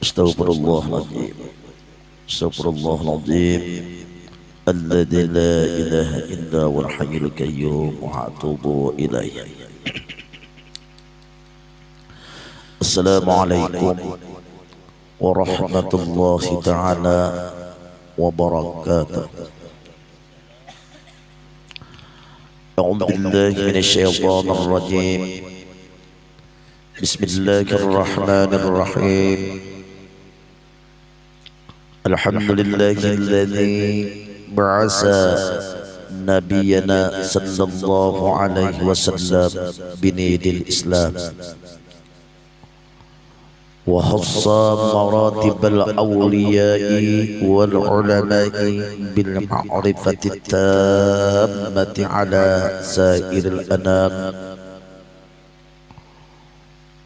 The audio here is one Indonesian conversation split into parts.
Astaghfirullahaladzim. Astaghfirullahaladzim. Alladzi la ilaha illa wal hayyul qayyum wa atubu ilaih. Assalamualaikum warahmatullahi ta'ala wabarakatuh. A'udzu billahi minasy syaithanir rajim. Bismillahirrahmanirrahim. Alhamdulillahilladzi ba'asa nabiyyana sallallahu alaihi wasallam binidil Islam wa hassa maratibal awliya'i wal ulama'i bil ma'rifati tammati ala sairil anam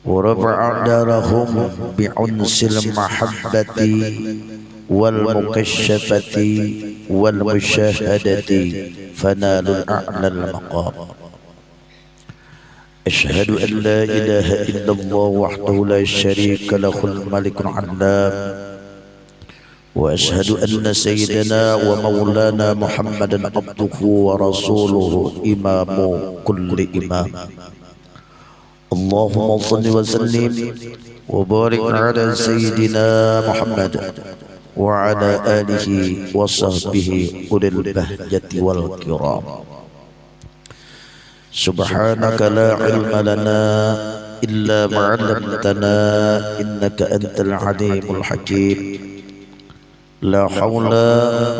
wa rafa'a darahum bi'unsil mahabbati wal mukashafati wal musyahadati fanalul a'lal maqam. Ashhadu an la ilaha illallah wahdahu la syarika lahul malikul 'allam wa ashhadu anna sayyidana wa maulana Muhammadan abduhu wa rasuluhu imamu kulli imam. Allahumma salli wa sallim wa barik ala sayyidina Muhammad wa ala alihi wa sahbihi ulil bahjati wal kiram. Subhanaka la ilma lana illa ma 'allamtana innaka antal alimul hakim. La hawla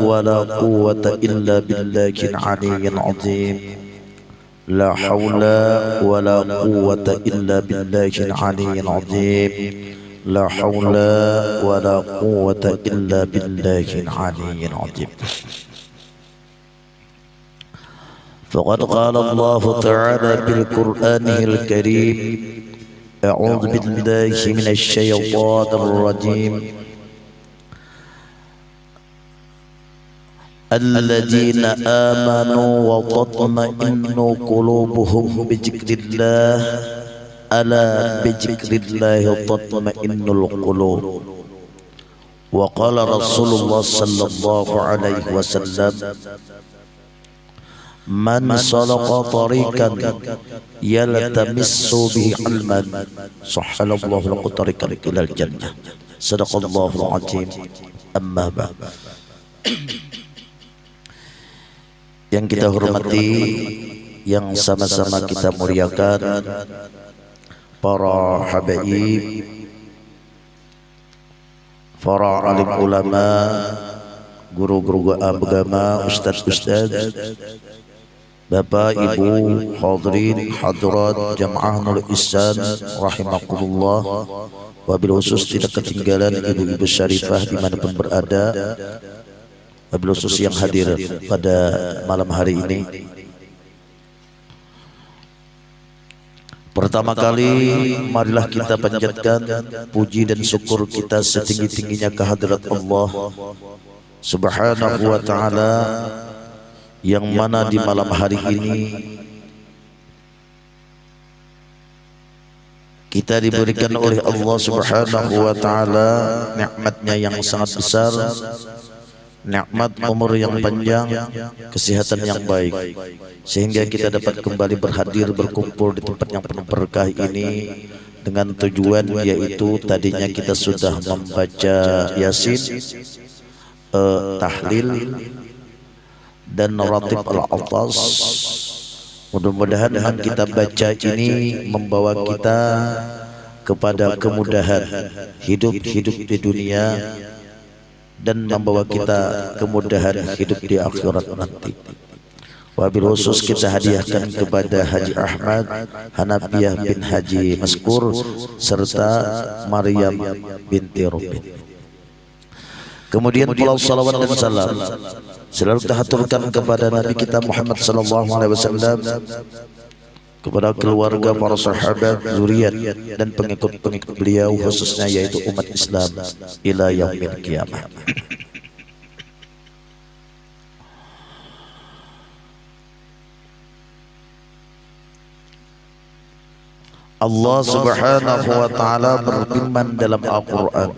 wa la quwwata illa billahil aliyyil azim. La hawla wa la quwwata illa billahil aliyyil azim. La hawla wa la quwwata illa billahil aliyyil azim. Faqad qala Allah ta'ala bil Qur'anil Karim. A'udzu billahi minasy syaithanir rajim. Alladzina amanu wa tatma'innu qulubuhum bi dzikrillah. Ala bi dzikrillahi tatma'innul qulub. Wa qala Rasulullah sallallahu alaihi wasallam, man salaka tariqan yaltamissu bihi ilman sahhalallahu lahu tariqan ilal jannah. Sadaqallahul azim. Amma ba'd. Yang kita hormati, yang sama-sama kita muliakan, para habaib, para alim ulama, guru-guru agama, ustaz-ustaz, Bapak Ibu hadirin hadirat jamaah Nurul Ihsan rahimakumullah. Wabil khusus tidak ketinggalan ibu-ibu syarifah dimanapun berada, wabil khusus yang hadir pada malam hari ini. Pertama kali marilah kita panjatkan puji dan syukur kita setinggi-tingginya kehadirat Allah Subhanahu wa ta'ala, yang mana di malam hari ini kita diberikan oleh Allah Subhanahu wa ta'ala nikmatnya yang sangat besar, nikmat umur yang panjang, kesehatan yang baik, sehingga kita dapat kembali berhadir berkumpul di tempat yang penuh berkah ini dengan tujuan yaitu tadinya kita sudah membaca Yasin, tahlil dan ratib al-atas. Mudah-mudahan yang kita baca ini membawa kita kepada kemudahan hidup di dunia dan membawa kita kemudahan hidup di akhirat nanti. Wabil khusus kita hadiahkan kepada Haji Ahmad Hanafiah bin Haji Maskur serta Maryam binti Rubin. Kemudian pulau salawat dan salam selalu kita haturkan kepada Nabi kita Muhammad sallallahu alaihi wasallam, kepada keluarga, para sahabat, zuriat dan pengikut-pengikut beliau, khususnya yaitu umat Islam ila yaumil qiyamah. Allah Subhanahu wa taala berfirman dalam Al-Qur'an,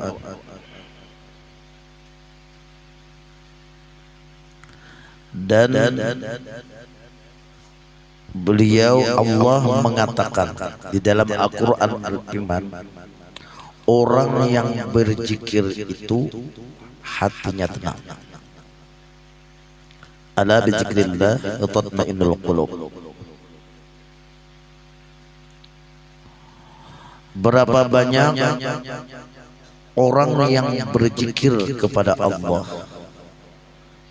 Dan beliau Allah mengatakan di dalam Al-Quran Al-Iman, orang yang berzikir itu hatinya tenang. Ala bizikrillah tatma'innul qulub. Berapa banyak orang yang berzikir kepada Allah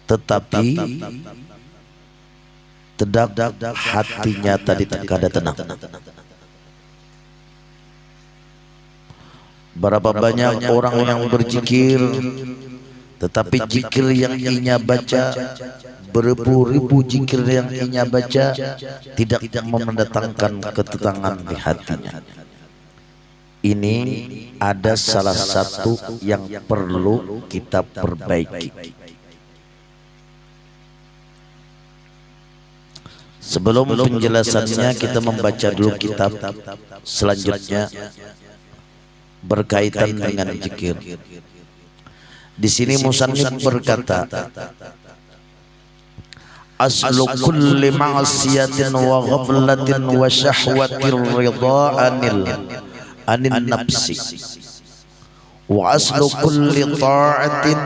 tetapi tidak hatinya tadi kada tenang. Berapa banyak orang yang berzikir tetapi zikir yang inya baca, beribu-ribu zikir yang inya baca tidak mendatangkan ketenangan di hatinya. Ini ada salah satu yang perlu kita perbaiki. Sebelum penjelasannya, kita membaca dulu kitab selanjutnya berkaitan dengan zikir. Di sini musannif berkata, aslu kulli ma'siyatin wa ghaflatin wa syahwatir ridha'anil anin nafsi wa aslu kulli ta'atin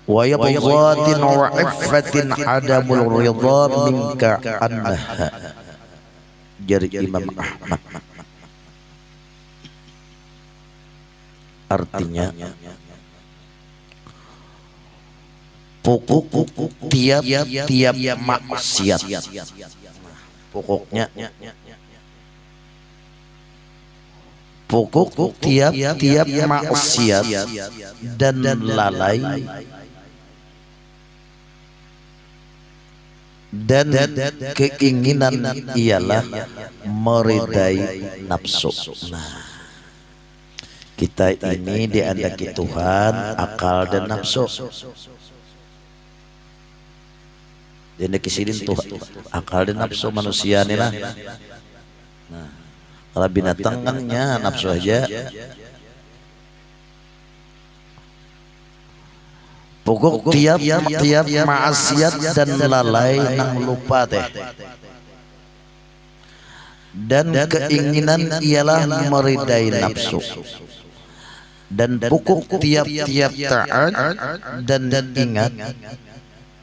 wa yabghatin wa iffatin adamul ridha minka anha. Dari Imam Ahmad. Artinya pokok tiap-tiap maksiat, pokoknya pokok tiap-tiap maksiat dan lalai dan keinginan ialah meridai nafsu. Nah, kita ini diandaki Tuhan akal dan nafsu. Diandaki sidin Tuhan akal dan nafsu manusia nih lah. Nah, kalau binatang kan nya nafsu aja. Pokok tiap maksiat dan lalai nang lupa teh. Dan keinginan ialah meridai nafsu. Dan pokok tiap-tiap taat dan ingat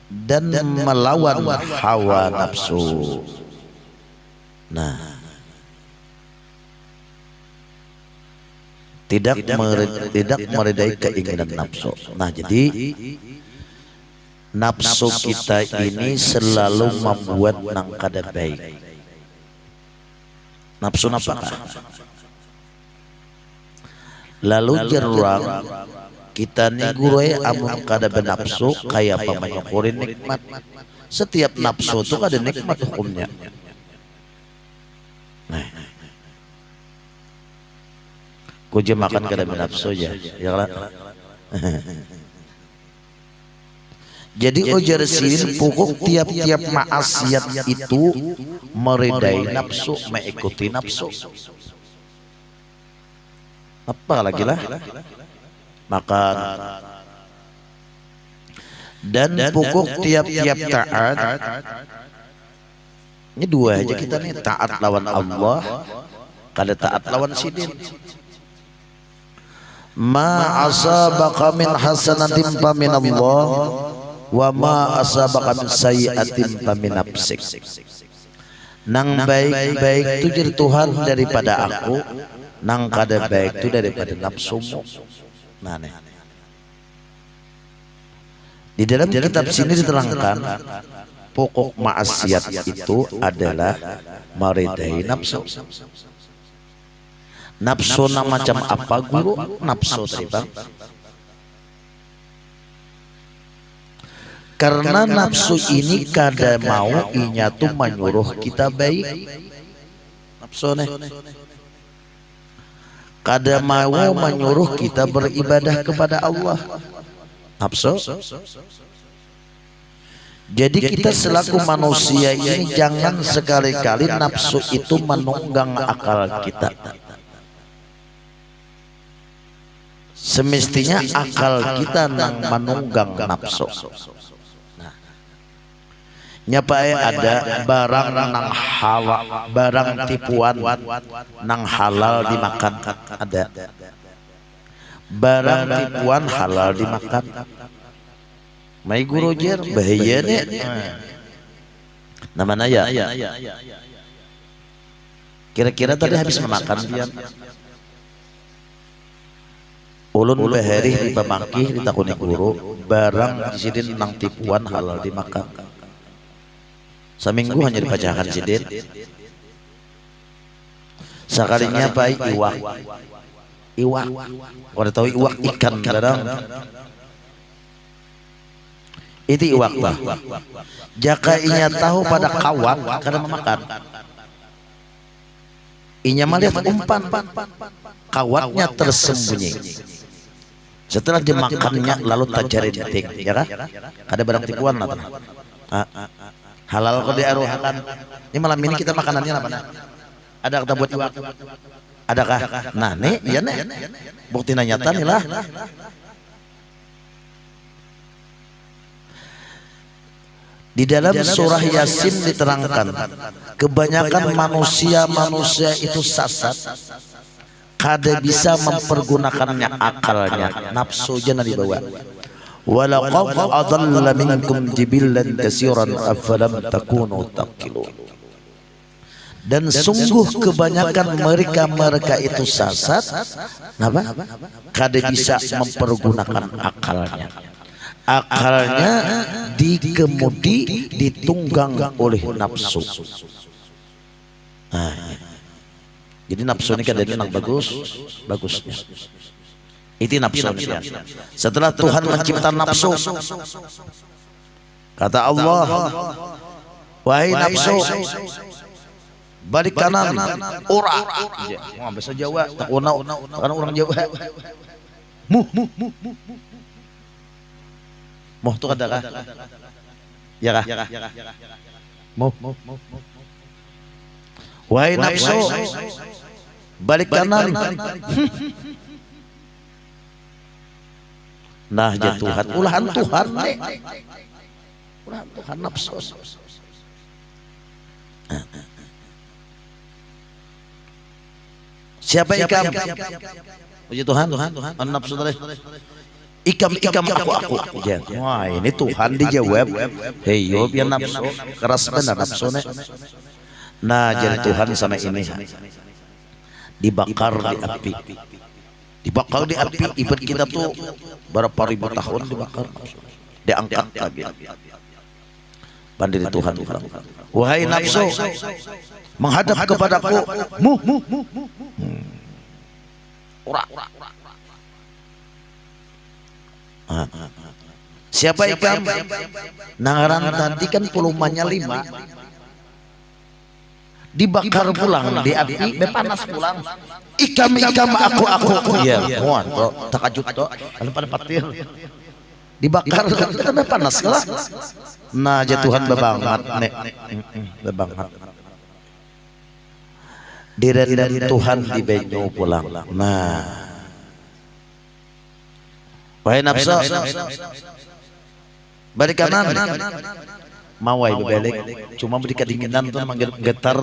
dan melawan hawa nafsu. Nah, tidak meridai keinginan nafsu. Nah, jadi nafsu kita ini selalu membuat nang kada baik. Nafsu napakah? Lalu jerang kita nih gurue amun kada benafsu kayak apa menyukurin nikmat. Setiap nafsu itu kada nikmat hukumnya. Nah, kuja makan kada benafsu aja, ya kan? Jadi ujar silin pokok tiap-tiap maksiat itu meridai nafsu, mengikuti nafsu. Apa lagi lah? Makan. Dan pokok tiap-tiap taat. Ini dua aja kita nih, taat lawan Allah, kada taat lawan sidin. Ma asabaka min hasanatin fa min Allah wa ma asabaka min sayyi'atin fa min nafsik. Nang baik-baik itu dari Tuhan daripada aku, nang kada baik itu daripada nafsumu. Nah, nih. Di dalam kitab sini diterangkan pokok maksiat itu adalah meridai nafsu. Nafsu macam apa guru? Nafsu tadi bang. Karena nafsu ini kada mau inya tuh menyuruh kita baik. Nafsu nih. Kada mau menyuruh kita beribadah kepada Allah. Nafsu. Jadi kita selaku manusia ini jangan sekali-kali nafsu itu menunggang akal kita. Semestinya akal kita nang menunggang nafsu. Nah, nyapae ada barang nang halal, barang tipuan nang halal dimakan, ada barang tipuan halal dimakan. Mai guru jer bahaya nih namanya ya. Kira-kira tadi habis memakan dia ulun bahari di pamangkih di takuni guru barang sidin nang tipuan halal dimakan. Seminggu hanya dibacakan sidin. Sekalinya baik iwak. Kau tahu iwak ikan kadang. Itu iwak bah. Jaka inya tahu pada kawat karena memakan. Inya melihat umpan kawatnya tersembunyi. Setelah dimakannya lalu tajari detik, ya kan? Ada barang tipuan lah. Halal kok diaruhkan. Ini malam ini kita makanannya apa? Ada kata buat iwak? Adakah? Nah nih, ya nih. Bukti nyata nih lah. Di dalam surah Yasin diterangkan kebanyakan manusia itu sasat, kada bisa mempergunakannya akalnya, nafsunya dibawa. Walaqad adalla minkum jibillan katsiran afalam takunu taqilun. Dan sungguh kebanyakan mereka itu sasat, kenapa? Kada bisa mempergunakan akalnya. Akalnya dikemudi, ditunggang oleh nafsu. Nah, jadi nafsu ini kan dari yang bagusnya. Itu nafsu ini kan. Setelah Tuhan mencipta nafsu, kata Allah, wahai nafsu, balik kanan, ora. Bahasa Jawa, tak unau, kan orang Jawa. Moh itu ada kah? Ya kah? Moh. Wahai nafsu, balik kanan. Nah, Tuhan, ulahan Tuhan deh. Ulahan Tuhan nafsu. Siapa ikam? Puji Tuhan, nafsu tadi. Ikam aku. Wah, ini Tuhan dijawab. Hei, yo biar nafsu keras benar nafsunya. Nah, jadi Tuhan sama ini dibakar di api. Dibakar di api, ibarat kita tuh berapa ribu tahun dibakar, diangkat lagi. Pandiri Tuhan bilang, wahai nafsu, menghadap kepadaku, ora. Siapa ikam? Nangaran tadi kan pulumannya 5, dibakar pulang di api, bepanas pulang. Ikam aku. Iya, muan toh, takajut toh, kalau pada patir. Dibakar kan bepanas lah. Nah, Tuhan bebangat nek, bebangat. Direndam Tuhan di benyo pulang. Nah. Wahai nafsu, balik kanan, mawai berbalik, cuma beri kedinginan tuh manggil getar.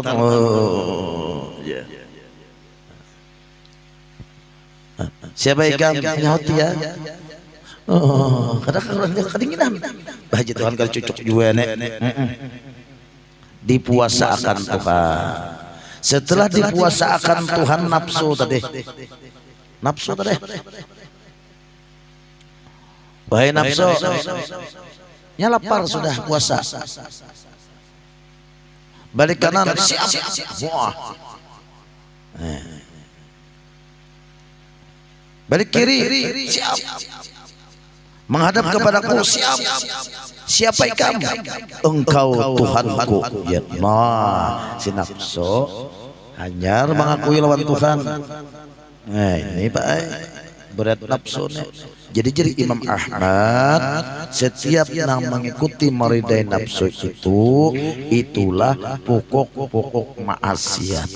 Siapa ikam? Hati ya. Kadang-kadang kedinginan. Bahagia Tuhan kalau cucuk juga nek. Dipuasakan Tuhan. Setelah dipuasakan Tuhan nafsu tadi. Wahai nafsu, nya lapar sudah puasa. Balik kanan, siap. Wah. Balik kiri, siap. Menghadap kepadaku, siap. Siapa ikam? Engkau Tuhanku. Ya, nah, si nafsu hanyar mengakui lawan Tuhan. Nah, ini Pak, berat nafsunya. Jadi Imam Ahmad setiap yang mengikuti meridai nafsu itu, itulah pokok maksiat.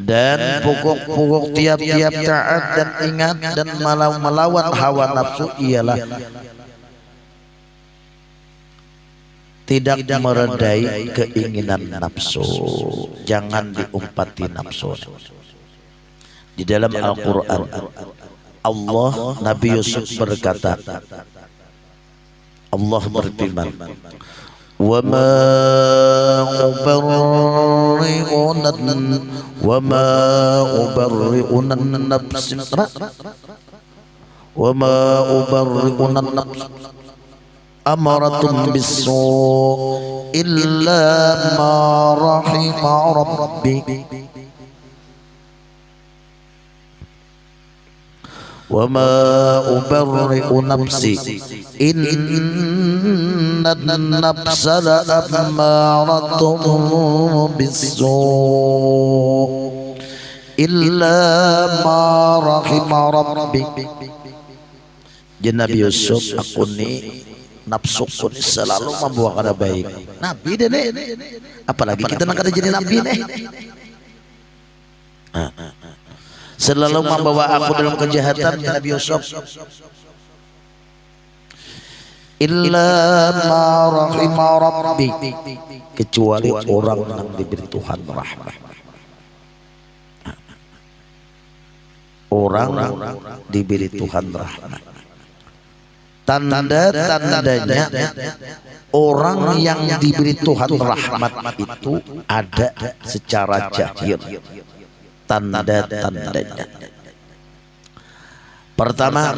dan pokok-pokok tiap-tiap taat dan ingat dan melawan hawa nafsu ialah tidak meredai keinginan nafsu. Jangan diumpati nafsu. Di dalam Al-Quran Allah, Nabi Yusuf berkata, Allah berfirman, wa ma ubarri'un nafs wa ma ubarri'un nafs amaratun bisu illa ma rahima rabbi wa ma ubarri'u nafsi inna nafsa la'ammaratun bisu illa ma rahima rabbi. Nabi Yusuf, aku ni nafsuku selalu membawa kada baik. Nabi deh, apalagi kita nak kada jadi nabi nih. Selalu membawa aku dalam kejahatan. Nabi Yusuf, illa ma rahima rabbi, kecuali orang yang diberi Tuhan rahmat. Orang diberi Tuhan rahmat. Tanda-tandanya orang yang diberi Tuhan rahmat itu ada secara zahir. Tanda-tandanya, pertama,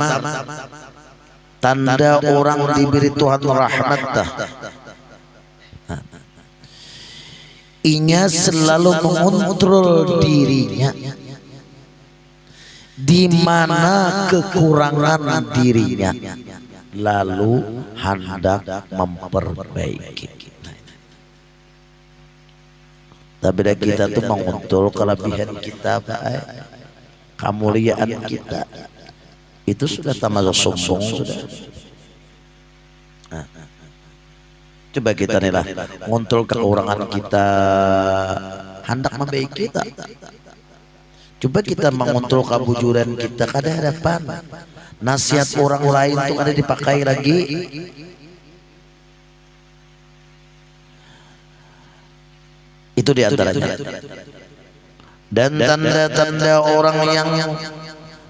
tanda orang diberi Tuhan rahmat, inya selalu mengontrol dirinya di mana kekurangan dirinya, lalu hendak memperbaiki. Tapi kita tuh mengontrol kelebihan kita, kemuliaan kita, itu sudah termasuk sombong sudah. Coba kita nih lah, mengontrol kekurangan kita, hendak membaiki kita. Coba kita mengontrol kebujuran kita kada hadapan. Nasihat orang lain tuh ada dipakai lagi. Itu diantaranya. Dan tanda-tanda orang yang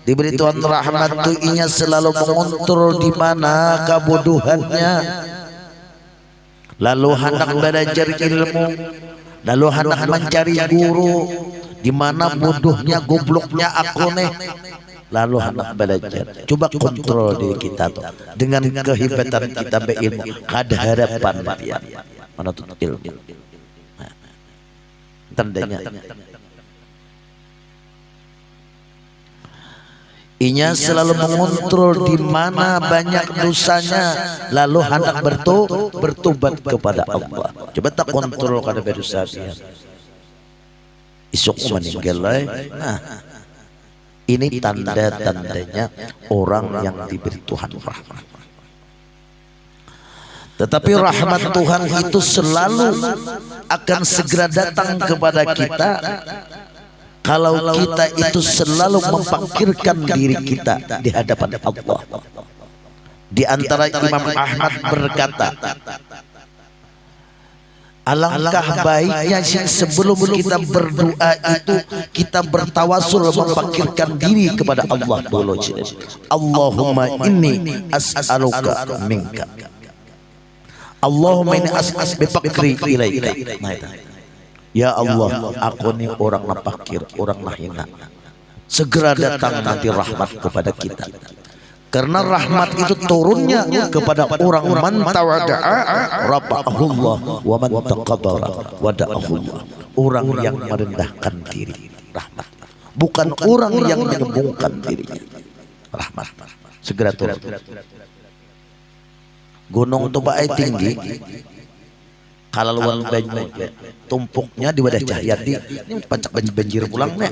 diberi Tuhan rahmat itu inya selalu mengontrol di mana kebodohannya, lalu hendak belajar ilmu, lalu hendak mencari guru. Di mana bodohnya, gobloknya aku nih, lalu hendak belajar. Coba kontrol diri kita tuh dengan kehebatan kita berilmu, kada harapan dia menuntut ilmu. Tandanya inya selalu mengontrol di mana banyak dosanya, lalu hendak bertobat kepada Allah. Coba tak kontrol kada berdosa dia, isuk meninggal. Nah, ini tanda-tandanya orang yang diberi Tuhan rahmat. Tetapi rahmat Tuhan itu selalu akan segera datang kepada kita kalau kita itu selalu memfakirkan diri kita di hadapan Allah. Di antara Imam Ahmad berkata, alangkah baiknya sebelum kita berdoa itu kita bertawasul memfakirkan diri kepada Allah dulu. Allahumma inni as'aluka minka, Allahumma inni as'aluka bifakri ilaika. Ya Allah, aku ini orang fakir, orang hina. Segera datang nanti rahmat kepada kita. Karena rahmat itu turunnya kepada orang man tawada'a rafa'ahullah wa man taqabbara wada'ahullah. Orang yang merendahkan diri, rahmat. Bukan orang yang menyombongkan dirinya, rahmat. Segera turun. Gunung Toba tinggi, kalaluan banyu, tumpuknya di wadah Cahyati. Ini pancak banjir pulang nih.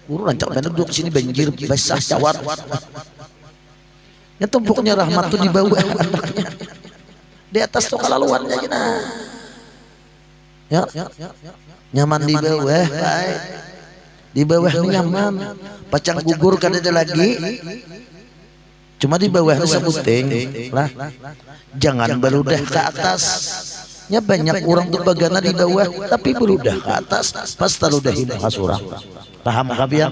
Guru rancak bener duduk sini banjir basah cawar. Ya tumpuknya rahmat tuh di bawah anaknya. Di atas tuh kalaluannya gina. Ya, nyaman di bawah, baik. Di bawah nyaman. Pacang gugur kada ada lagi. Cuma di bawah sebuting lah. Jangan beludah ke atas. Ya banyak orang tuh bagana di bawah tapi beludah ke atas. Pas taludah ini hasurah. Paham kabian?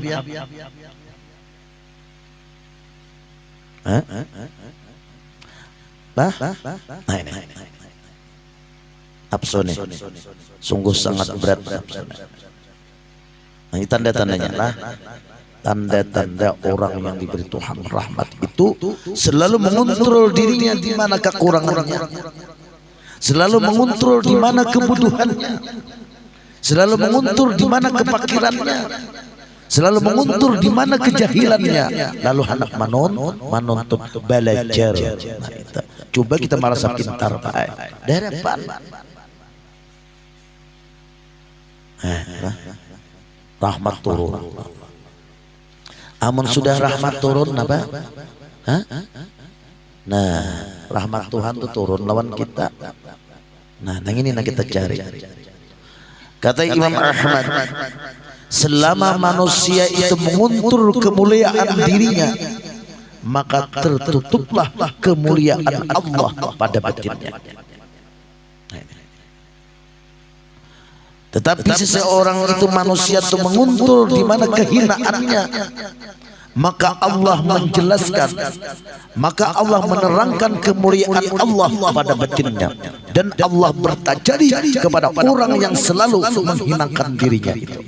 Bah? Nah ini. Absone. Sungguh sangat berat. Nah ini tanda-tandanya lah. Tanda-tanda orang yang diberi Tuhan rahmat itu selalu mengontrol dirinya di mana kekurangannya, selalu mengontrol di mana kebutuhannya, selalu mengontrol di mana kefakirannya, selalu mengontrol di mana kejahilannya. Lalu anak manon untuk belajar. Nah, itu. Coba kita merasa pintar Pak. Depan. Rahmat turun. Amun sudah rahmat turun apa? Hah? Nah, rahmat Tuhan tuh turun lawan kita. Nah, ini kita cari. Kata Imam Ahmad, selama manusia itu menguntur kemuliaan dirinya, maka tertutuplah kemuliaan Allah pada batinnya. Tetapi seseorang itu manusia itu menguntur di mana kehinaannya, maka Allah menjelaskan, maka Allah menerangkan kemuliaan Allah pada batinnya, dan Allah bertajari kepada orang yang selalu menghinakan dirinya itu.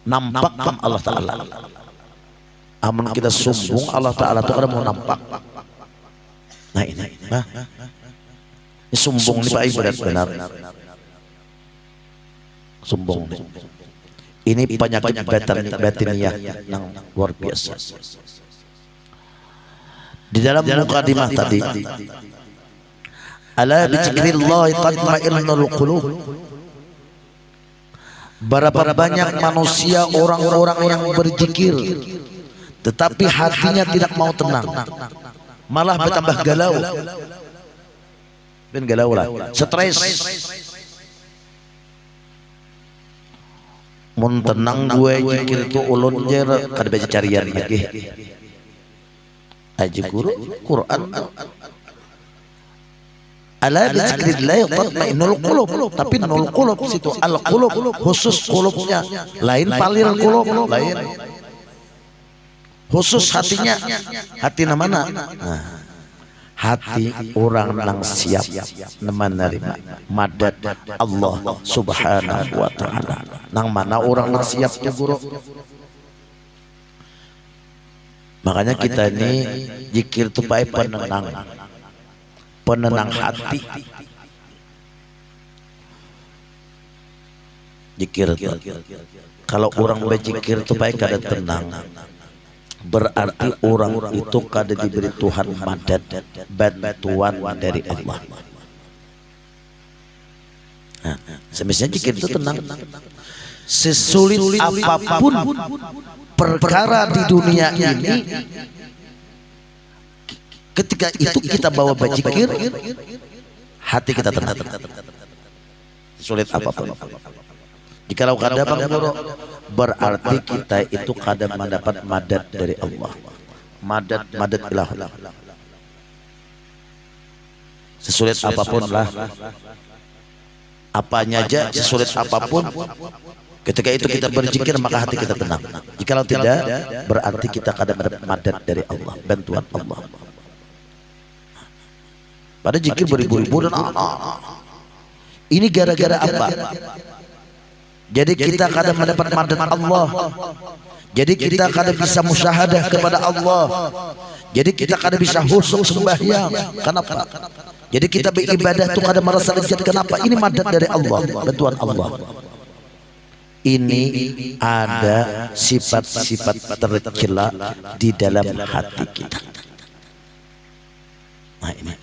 Nampakkan Allah Ta'ala. Amun kita sombong, Allah Ta'ala itu ada mau nampak. Nah ini, sombong ini Pak ibadat benar. Sombong ini penyakit batiniah yang luar biasa. Di dalam mukadimah tadi, ala bi dzikrillah tatma'innul qulub. Berapa banyak manusia orang-orang yang berzikir tetapi hatinya tidak mau tenang, malah bertambah galau. Ben galau lah, stres. Mun tenang gue jikir itu ulun jer kada baca carian lagi aja guru Quran ala bizikrillah tatma'innul qulub, tapi nul qulub situ al qulub khusus qulubnya, lain palir qulub lain khusus hatinya. Hati mana? Nah, hati orang yang siap menerima madad Allah Subhanahu wa Ta'ala. Nang mana orang yang siap ya guru. Makanya kita ini zikir itu baik penenang hati. Zikir kalau orang berzikir itu baik kada tenang, berarti orang itu kada diberi Tuhan madad, bantuan dari Allah. Nah, semestinya jika itu tenang. Sesulit apapun perkara di dunia ini, ketika itu kita bawa berzikir, hati kita tenang. Sulit apapun. Jikalau kada Bang Guru, berarti kita itu kadang mendapat madad dari Allah. Madad ilah. Sesulit apapun lah, apanya aja sesulit apapun, ketika itu kita berzikir maka hati kita tenang. Jikalau tidak, berarti kita kadang mendapat madad dari Allah, bantuan Allah. Pada zikir beribu-ribu dan ini gara-gara apa? Jadi kita kadang mendapat madad Allah. Jadi kita kadang bisa musyahadah kepada Allah. Jadi kita kadang bisa khusyuk sembahyang. Kenapa? Jadi kita beribadah itu kadang merasa lezat. Kenapa? Ini madad dari Allah, bantuan Allah. Ini ada sifat-sifat tercela di dalam hati kita. Nah ini.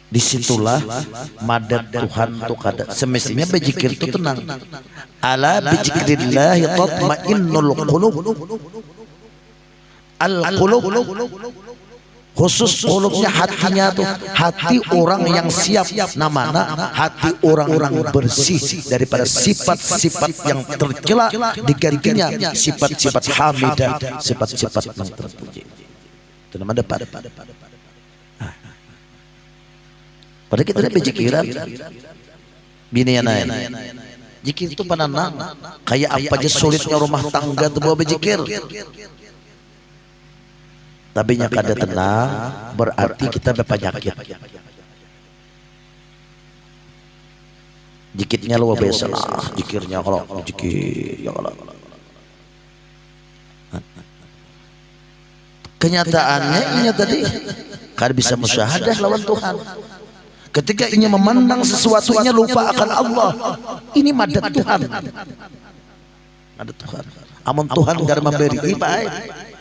Disitulah madad Tuhan tuh kada. Semestinya berzikir itu tenang. Ala bizikrillah tatma'innul qulub. Al qulub Khusus qulubnya, hatinya tuh hati orang yang siap, namanya hati orang-orang bersih daripada sifat-sifat yang tercela, digantinya sifat-sifat hamidah, sifat-sifat yang terpuji. Itu nama depan. Pada kita ada bejikiran bini naik jikir itu panana kayak apa aja sulitnya rumah tangga tuh bawa bejikir. Tapi nya kada tenang berarti kita berpenyakit. Jikitnya luar biasa lah, jikirnya kalau jikir ya kalau. Kenyataannya ini tadi kada bisa musyahadah lawan Tuhan. Ketika ingin memandang sesuatunya lupa akan Allah. Ini madat Tuhan. Madat Tuhan. Amun Tuhan kada memberi baik.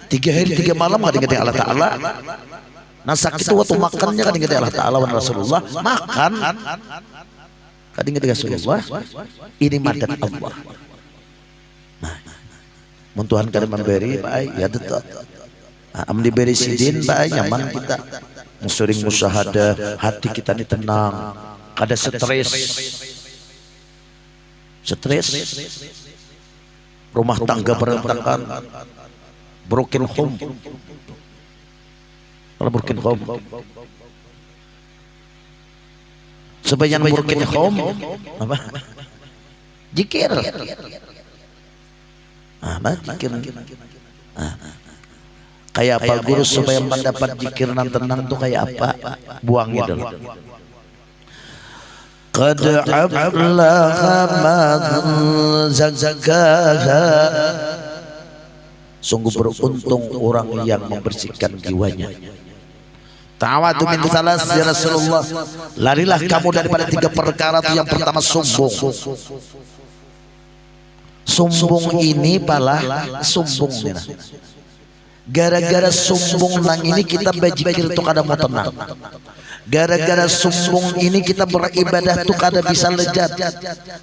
3 hari 3 malam kadang ingat Allah Ta'ala. Nah sakit itu waktu makannya kadang ingat Allah Ta'ala wa Rasulullah. Makan kadang ingat Rasulullah. Ini madat Allah. Nah mun Tuhan kada memberi baik ya tetap. Am diberi sidin baik nyaman kita. Sering musyahadah, hati kita ini tenang, kada stres. Rumah tangga berantakan, broken home. Kalau broken home, sebagian broken home apa? Jikir. Jikir. Kayak apa guru supaya mendapat jikir dan tenang tuh kayak apa? Buangnya dulu. Qad aflaha man zakkaha. Sungguh beruntung orang yang membersihkan jiwanya. Ta'awadu min salas ya Rasulullah. Larilah kamu daripada 3 perkara itu. Yang pertama sombong. Sombong ini pala sombong nih. Gara-gara sombong nang ini kita bajikir tuh kada mau tenang. Gara-gara sombong ini kita beribadah tuh kada bisa lezat.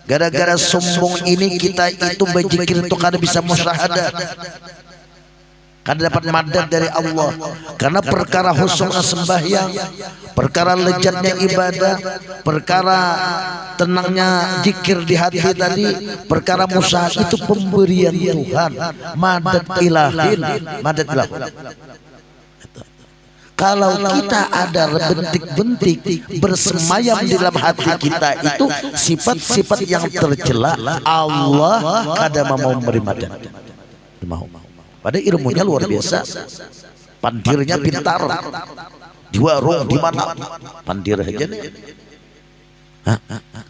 Gara-gara sombong ini kita itu bajikir tuh kada bisa musyahadah. Kada dapat madat dari Allah. Karena perkara khusyuknya sembahyang, perkara lezatnya ibadah, perkara tenangnya zikir di hati tadi, perkara musyahadah itu pemberian Tuhan, madat ilahin, madat ilahin. Kalau kita ada bentik-bentik bersemayam di dalam hati kita itu sifat-sifat yang tercela, Allah kada mau memberi madat. Mau. Pada ilmunya luar biasa, pandirnya pintar, di warung di mana pandir aja nih.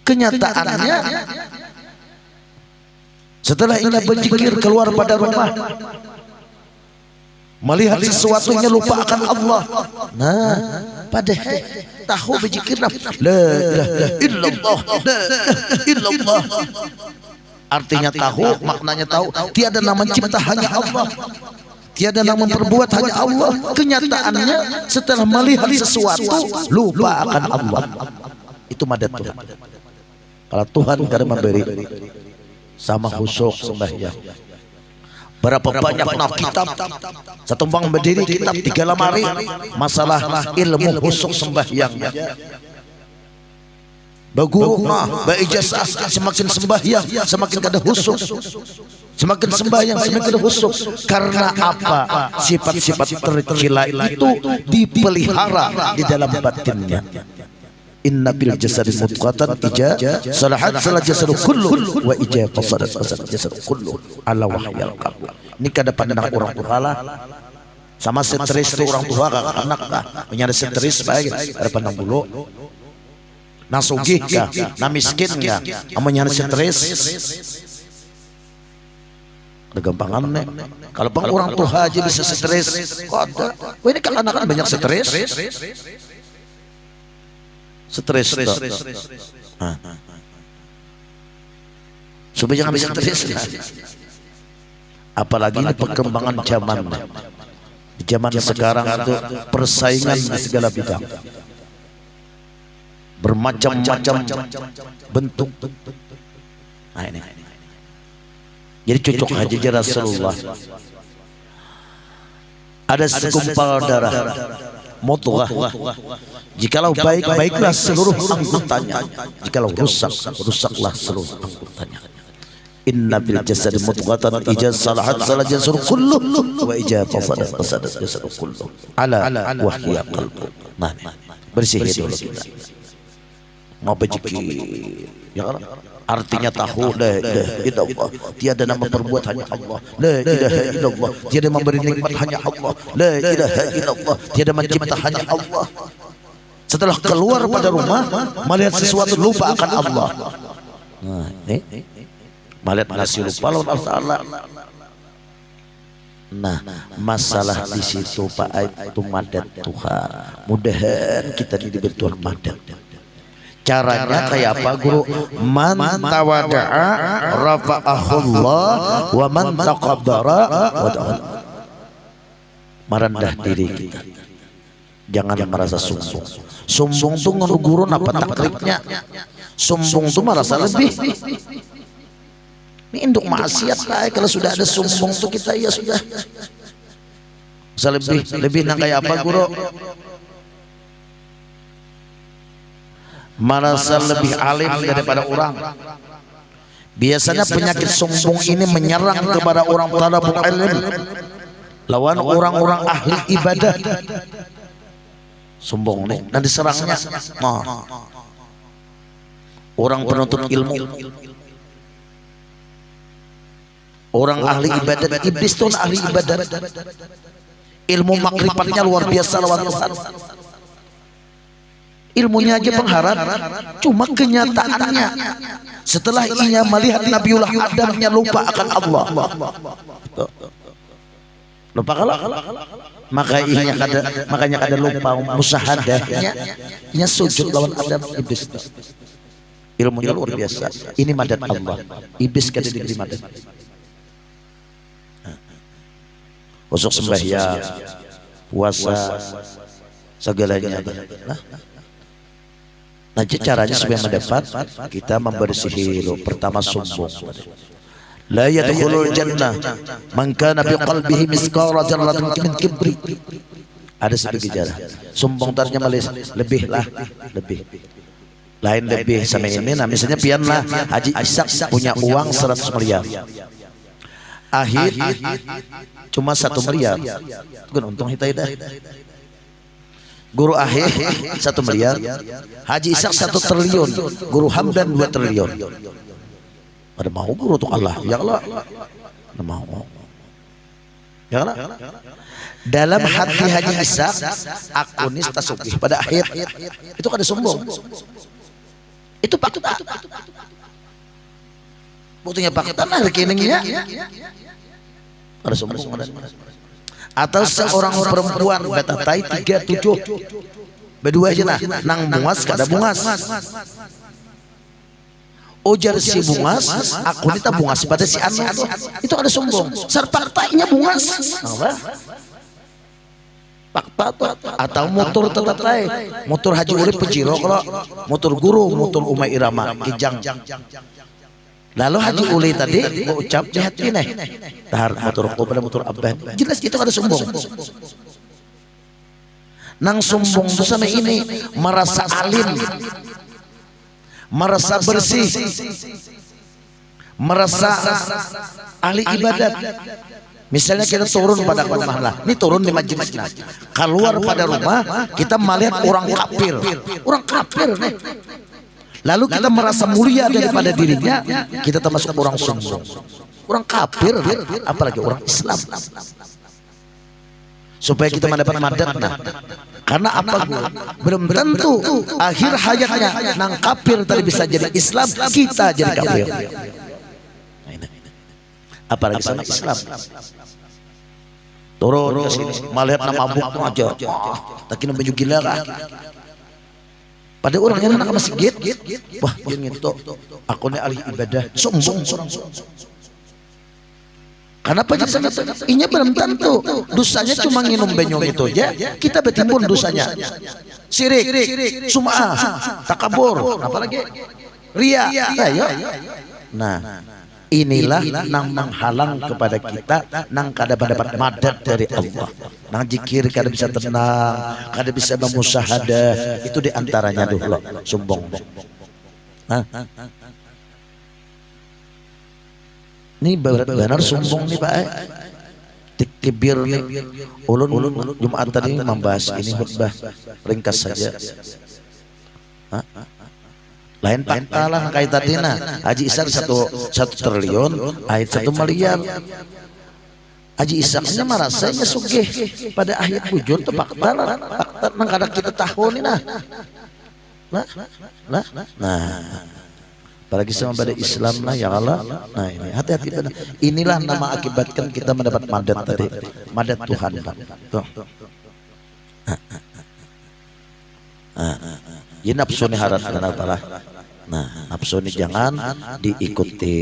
Kenyataannya setelah ini berzikir keluar pada rumah, melihat sesuatunya lupa akan Allah. Nah, padahal tahu berzikir la ilaha illallah, la ilaha illallah. Artinya tahu, maknanya tahu. Tiada nama cipta hanya Allah. Tiada nama memperbuat hanya Allah. Kenyataannya setelah melihat sesuatu lupa akan Allah. Itu madat Tuhan. Kalau Tuhan kada memberi sama khusyuk sembahyang. Berapa banyak kitab, satu bang berdiri kitab 3 lemari masalah ilmu khusyuk sembahyang. Baguru beijazah semakin sembahyang semakin kada khusyuk, semakin sembahyang semakin kada khusyuk. Karena apa? Sifat-sifat tercela itu dipelihara di dalam batinnya. Inna bil jasadi mudghatan ija salahat salat jasadu kullu wa ija fasadat fasad jasadu kullu ala wahyal qalb. Ini kada pandang orang tua lah sama stres tu orang tua anak lah menyada stres baik ada pandang bulu. Nah sugih kah, nah miskin kah, amanya stres, ada gampangan nih. Kalau bang orang tua aja bisa stres, kok ada? Wah ini kan anak-anak banyak stres, supaya jangan bisa stres. Apalagi ini perkembangan zaman, di zaman sekarang itu persaingan di segala bidang. Bermacam-macam bentuk. Nah ini. Jadi cocok haji Rasulullah. Ada segumpal darah mudghah. Jikalau baik, baiklah seluruh anggotanya. Jikalau rusak, rusaklah seluruh anggotanya. Inna fil jasadi mudghatan idza salahat salaha jasadu kullu wa idza fasadat fasadat jasadu kullu. Ala wa hiya qalbu. Nah, bersih dulu kita. Mau berzikir, ya kan? Artinya tahu la ilaha illallah, tiada nama berbuat hanya Allah. La ilaha illallah, tiada memberi nikmat hanya Allah. La ilaha illallah, tiada mencipta hanya Allah. Setelah keluar pada rumah melihat sesuatu lupa akan Allah. Nah, ini melihat nasi lupa lawan Allah. Nah, masalah di situ Pak itu madat Tuhan. Mudahan kita diberi Tuhan madat. Caranya kayak apa guru? Man tawada'a rafa'ahullah wa man taqaddara wada'an. Merendah diri kita, jangan merasa sombong. Sombong tuh ngono guru apa takribnya? Sombong tuh merasa lebih. Ini induk maksiat lah. Kalau sudah ada sombong tuh kita ya sudah. Lebih nang kayak apa guru? Merasa lebih alim daripada orang. Biasanya penyakit sombong ini menyerang kepada orang talabul ilm, lawan orang-orang ahli ibadah. Sombong nih, dan diserangnya orang penuntut ilmu, orang ahli ibadah. Iblis itu ahli ibadah, ilmu makrifatnya luar biasa, lawan Tuhan. Ilmunya aja pengharap, cuma kenyataannya setelah ia melihat Nabiullah Adamnya lupa akan Allah. Lupa kalau makanya kada lupa musahadahnya, ia sujud lawan Adam. Iblis ilmunya luar biasa. Ini madat Allah. Iblis kada diberi madat. Usuk sembahyang, puasa, segalanya. Nah, caranya supaya mendapat, kita membersihi pertama sombong. La yadkhulul jannah man kana fi qalbihi misqala dzarratin min kibri. Ada sedikit cara. Sombong tarnya lebih. Lain lebih sama ini. Nah, misalnya pian lah Haji Ishak punya uang 100 miliar. Akhir cuma 1 miliar. Bukan untung hidayah. Guru Akhir 1 miliar, Haji Ishak 1 triliun, Guru Hamdan 2 triliun. Ada mau guru untuk Allah, ya Allah, ada mau, ya Allah. Dalam hati Haji Ishak, akunis tasukih. Pada akhir itu kada sombong, itu fakta. Buktinya fakta lah rekeningnya, ada sombong. Atau seorang perempuan betatai 37 berdua aja nang bungas kada bungas. Ujar si bungas, aku nita bungas pada si anu itu ada sombong. Sarpaktainya bungas. Fakta atau motor tetatai, motor Haji Urip Pejiro, kalau motor guru, motor Umay Irama Kijang. Lalu Haji Uli tadi mau ucap lihat ini tahar motor pada motor abah, jelas itu ada sombong. Nang sombong itu sama ini merasa alim, merasa bersih, merasa ahli ibadat. Misalnya kita turun pada rumah lah, ini turun di majelis, keluar pada rumah kita melihat orang kafir nih. Lalu kita merasa mulia daripada dirinya, kita termasuk orang sombong, orang kafir, apalagi orang Islam. Supaya kita mendapat madat, karena apa? Belum tentu akhir hayatnya nang kafir tadi bisa jadi Islam, kita jadi kafir. Apalagi sama Islam. Turun ke sini, melihat nama mabuk aja, tak kena baju gila kan? Pada orangnya nak masjid, wah ini tuh aku ini ahli ibadah, sombong. Kenapa jadi sangat? Inya belum tentu dosanya cuma minum benyong itu aja, kita bertimbun dosanya. Sirik, sum'ah, takabur, apalagi ria. Nah, Inilah nang menghalang kepada kita nang kada mendapat madad dari Allah. Nang zikir kada bisa tenang, kada bisa memusyahadah, itu diantaranya dulu sombong. Ini benar sombong nih Pak. Tikbir nih. Ulun Jumat tadi membahas ini khutbah ringkas saja. Lain fakta lah kayak tadi Haji Ishak 1 triliun, ayat 1 miliar. Haji Ishaknya merasanya sugih pada akhir bujur tuh fakta lah. Fakta nang kadang kita tahu nih nah. Apalagi sama pada Islam lah ya Allah. Nah ini hati-hati benar. Inilah nama akibatkan kita mendapat madad tadi, madad Tuhan. Tuh. Ya nafsu ini harap benar-benar. Nah nafsu ini jangan diikuti.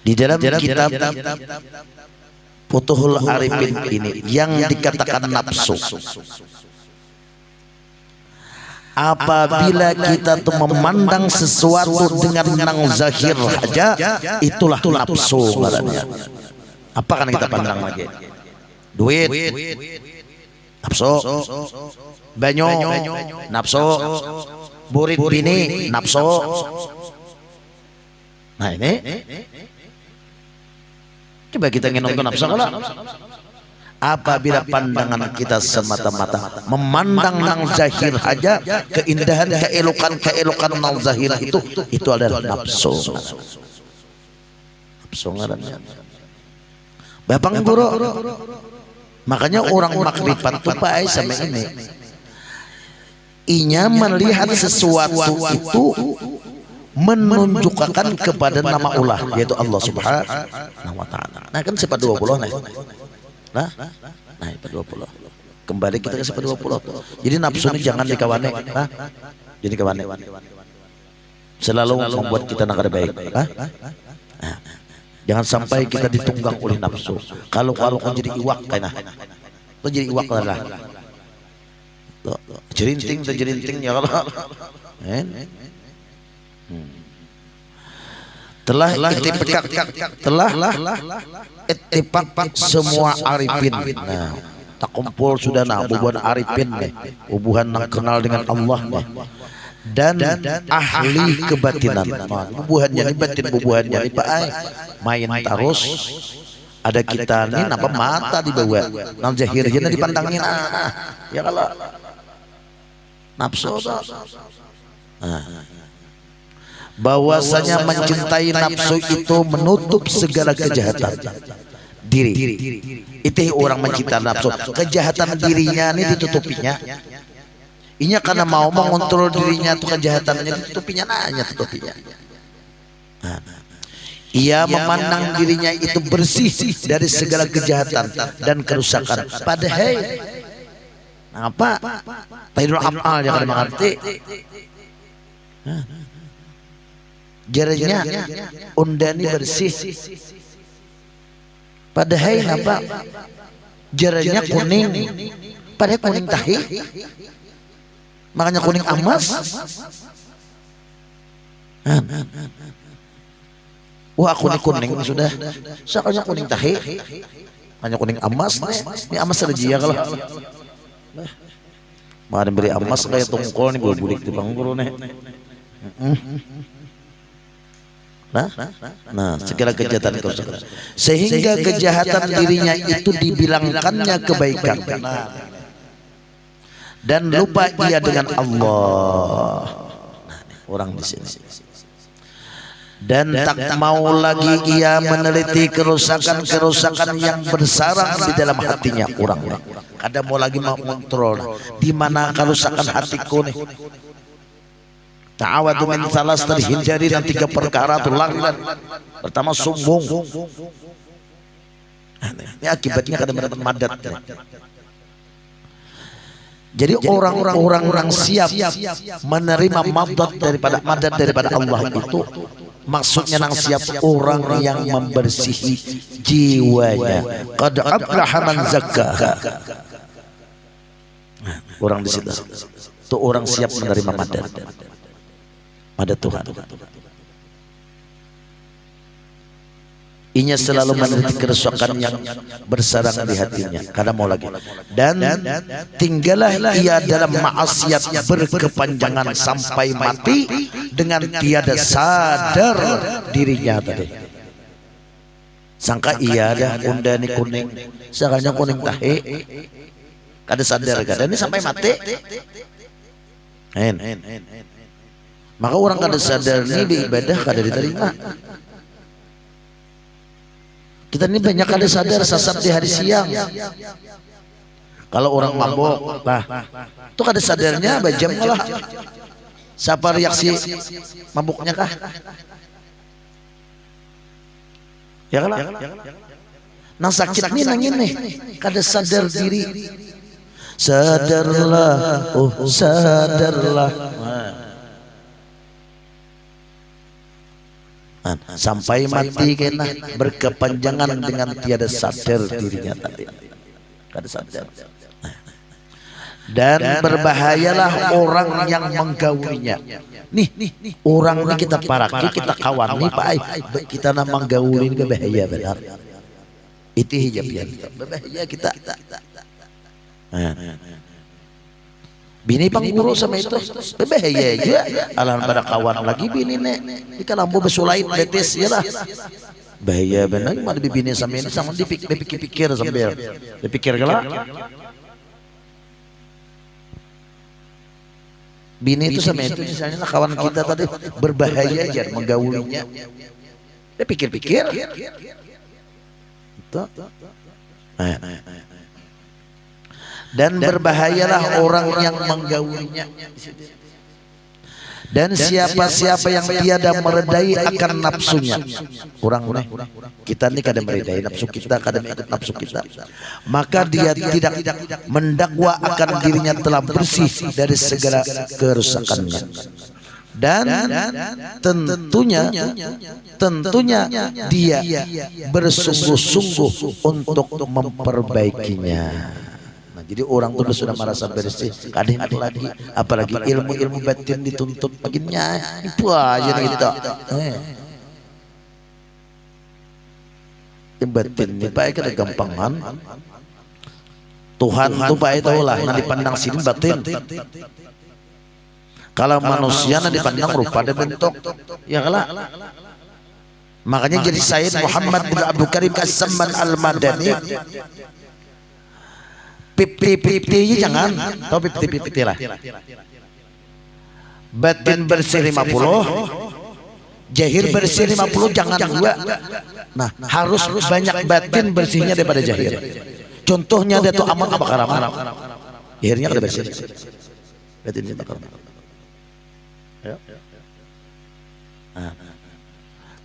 Di dalam kitab Futuhul Arifin ini yang dikatakan nafsu, apabila kita tuh memandang sesuatu dengan nang zahir aja, itulah nafsu badannya. Apa kan kita pandang lagi? Duit, nafsu. Banyo, nafsu. Burit bini, nafsu. Nah ini, coba kita nginum nafsu kalau apabila pandangan kita semata-mata memandang nang zahir aja, keindahan, keelokan nang zahir itu adalah nafsu. Nafsu ngarannya. Bapak Guru, makanya orang makrifat tuh Pak sama ini, inya melihat sesuatu itu menunjukkan kepada nama Allah, yaitu Allah Subhanahu wa Ta'ala. Nah kan sifat 20 nih. Nah itu 20. Kembali kita ke sifat 20. Jadi nafsu ini jangan dikawane, jadi kawane. Selalu membuat kita nakar baik. Jangan sampai kita ditunggang oleh nafsu. Kalau kan jadi iwak kayaknya, itu jadi iwak lah. Jerinting ya kalau. Telah ittifaq semua arifin. Nah, tak kumpul sudah bubuhan arifin nih, bubuhan yang kenal dengan Allah nih, dan ahli kebatinan. Bubuhannya nih batin, bubuhannya nih Pak main terus. Ada kita nih napa mata dibawa, nang zahirnya dipandangin ya kalau nafsu. Bahwasanya mencintai nafsu itu menutup segala kejahatan diri. Itu orang mencintai nafsu, kejahatan dirinya ini ditutupinya. Inya karena mau mengontrol dirinya tuh kejahatannya ditutupinya, tutupinya. Ia memandang dirinya itu bersih dari segala kejahatan dan kerusakan. Padahal apa? Tayyidul amal yang ada mengerti. Jarinya undani bersih, padahal apa? Jarinya kuning, padahal kuning tahi, makanya kuning emas. Wah kuning sudah, soalnya kuning tahi, hanya kuning emas. Ini emas saja kalau. Mau beri emas kayak tongkol nih bulik di Guru nih. Nah, segala kejahatan sehingga kejahatan dirinya itu dibilangkannya kebaikan dan lupa ia dengan Allah. Orang di sini dan tak mau lagi ia meneliti kerusakan yang bersarang di dalam hatinya. Orang kadang mau lagi mengontrol di mana kerusakan hatiku nih. Ta'awadu min salas, terhindari dan 3 perkara tulang. Pertama sombong. Ini akibatnya kadang mendapat madad. Jadi orang-orang siap menerima madad daripada Allah itu, maksudnya nang siap orang yang membersihi jiwanya. Qad aflaha man zakkaha. Orang di situ. Itu orang siap menerima madad. Pada Tuhan. Inya selalu meneliti kerusakan yang bersarang di hatinya. Kadang mau lagi. Dan tinggallah ia dalam maksiat berkepanjangan sampai mati dengan tiada sadar dirinya tadi. Sangka iya dah unda ni kuning, sekarangnya kuning tahe. Kada sadar kada ini sampai mati. Maka orang kada sadar ini di ibadah kada diterima. Kita ini banyak kali sadar sasab di hari siang. Kalau orang mabok, lah, itu kada sadarnya bajam lah. Siapa reaksi mabuknya kah? Ya kalah. Nang sakit nih nang ini, kada sadar diri. Sadarlah, oh sadarlah. Sampai mati kena berkepanjangan dengan tiada sadar dirinya tadi. Kada sadar. Dan berbahayalah orang yang menggaulinya. Nih orang ini kita paraki, kita kawan nih Pak. Kita nak menggaulin ke bahaya benar. Itu hijab ya. Berbahaya kita. Bini pangguru sama itu berbahaya juga. Alam pada kawan lagi bini nek di kalambu besulait betes ya lah. Bahaya benar mah bini sama ini sama dipikir sambil dipikir gelak. Bini itu sama itu misalnya kawan kita tadi berbahaya aja menggaulinya. Dia pikir-pikir. Itu. Dan berbahayalah orang yang menggaulinya. Dan siapa-siapa yang tiada meredai akan nafsunya. Orang kita ini kadang meredai nafsu kita, kadang ikut nafsu kita. Maka dia tidak mendakwa akan dirinya telah bersih dari segala kerusakannya. Dan tentunya dia bersungguh-sungguh untuk memperbaikinya. Jadi orang itu sudah merasa bersih, kadang itu lagi, apalagi ilmu batin dituntut baginya, itu aja kita. Batin ini baik ada gampangan. Tuhan tuh baik tahu lah, nanti dipandang sini batin. Kalau manusia nanti dipandang rupa dan bentuk, ya kalah. Makanya jadi Sayyid Muhammad bin Abdul Karim As-Samman Al-Madani. 50-50 jangan, atau 50-50 lah. Batin bersih 50, jahir bersih 50, jangan dua. Nah, harus banyak batin bersihnya daripada jahir. Contohnya dia tuh aman apa karam, jahirnya kada bersih. Batinnya tak karam.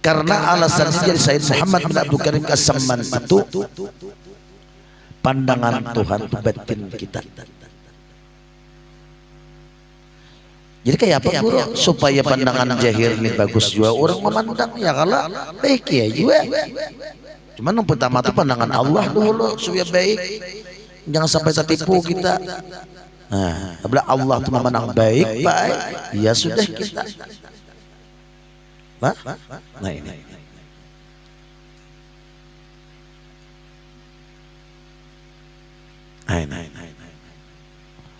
Karena alasannya jadi Sayyid Muhammad bin Abdul Karim As-Samman itu pandangan Tuhan batin kita. Jadi kayak apa guru supaya pandangan jahir ini bagus juga orang memandang ya kalau baik ya juga. Cuman yang pertama itu pandangan Allah dulu supaya baik, jangan sampai tertipu kita. Nah, apabila Allah itu memandang baik, ya sudah kita. Nah ini.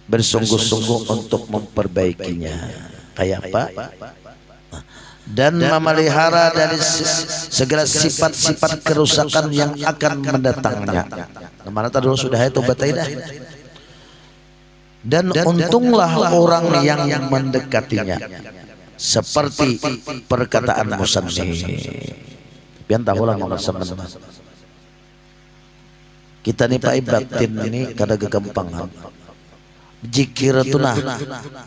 Bersungguh-sungguh untuk memperbaikinya. Kayak apa? Dan memelihara dari segala sifat-sifat kerusakan yang akan mendatangnya. Mana tadi sudah itu bataidah. Dan untunglah orang yang mendekatinya. Seperti perkataan musannif. Biar tahulah musannif. Kita nih Pak batin ini kada gegampangan. Zikratuna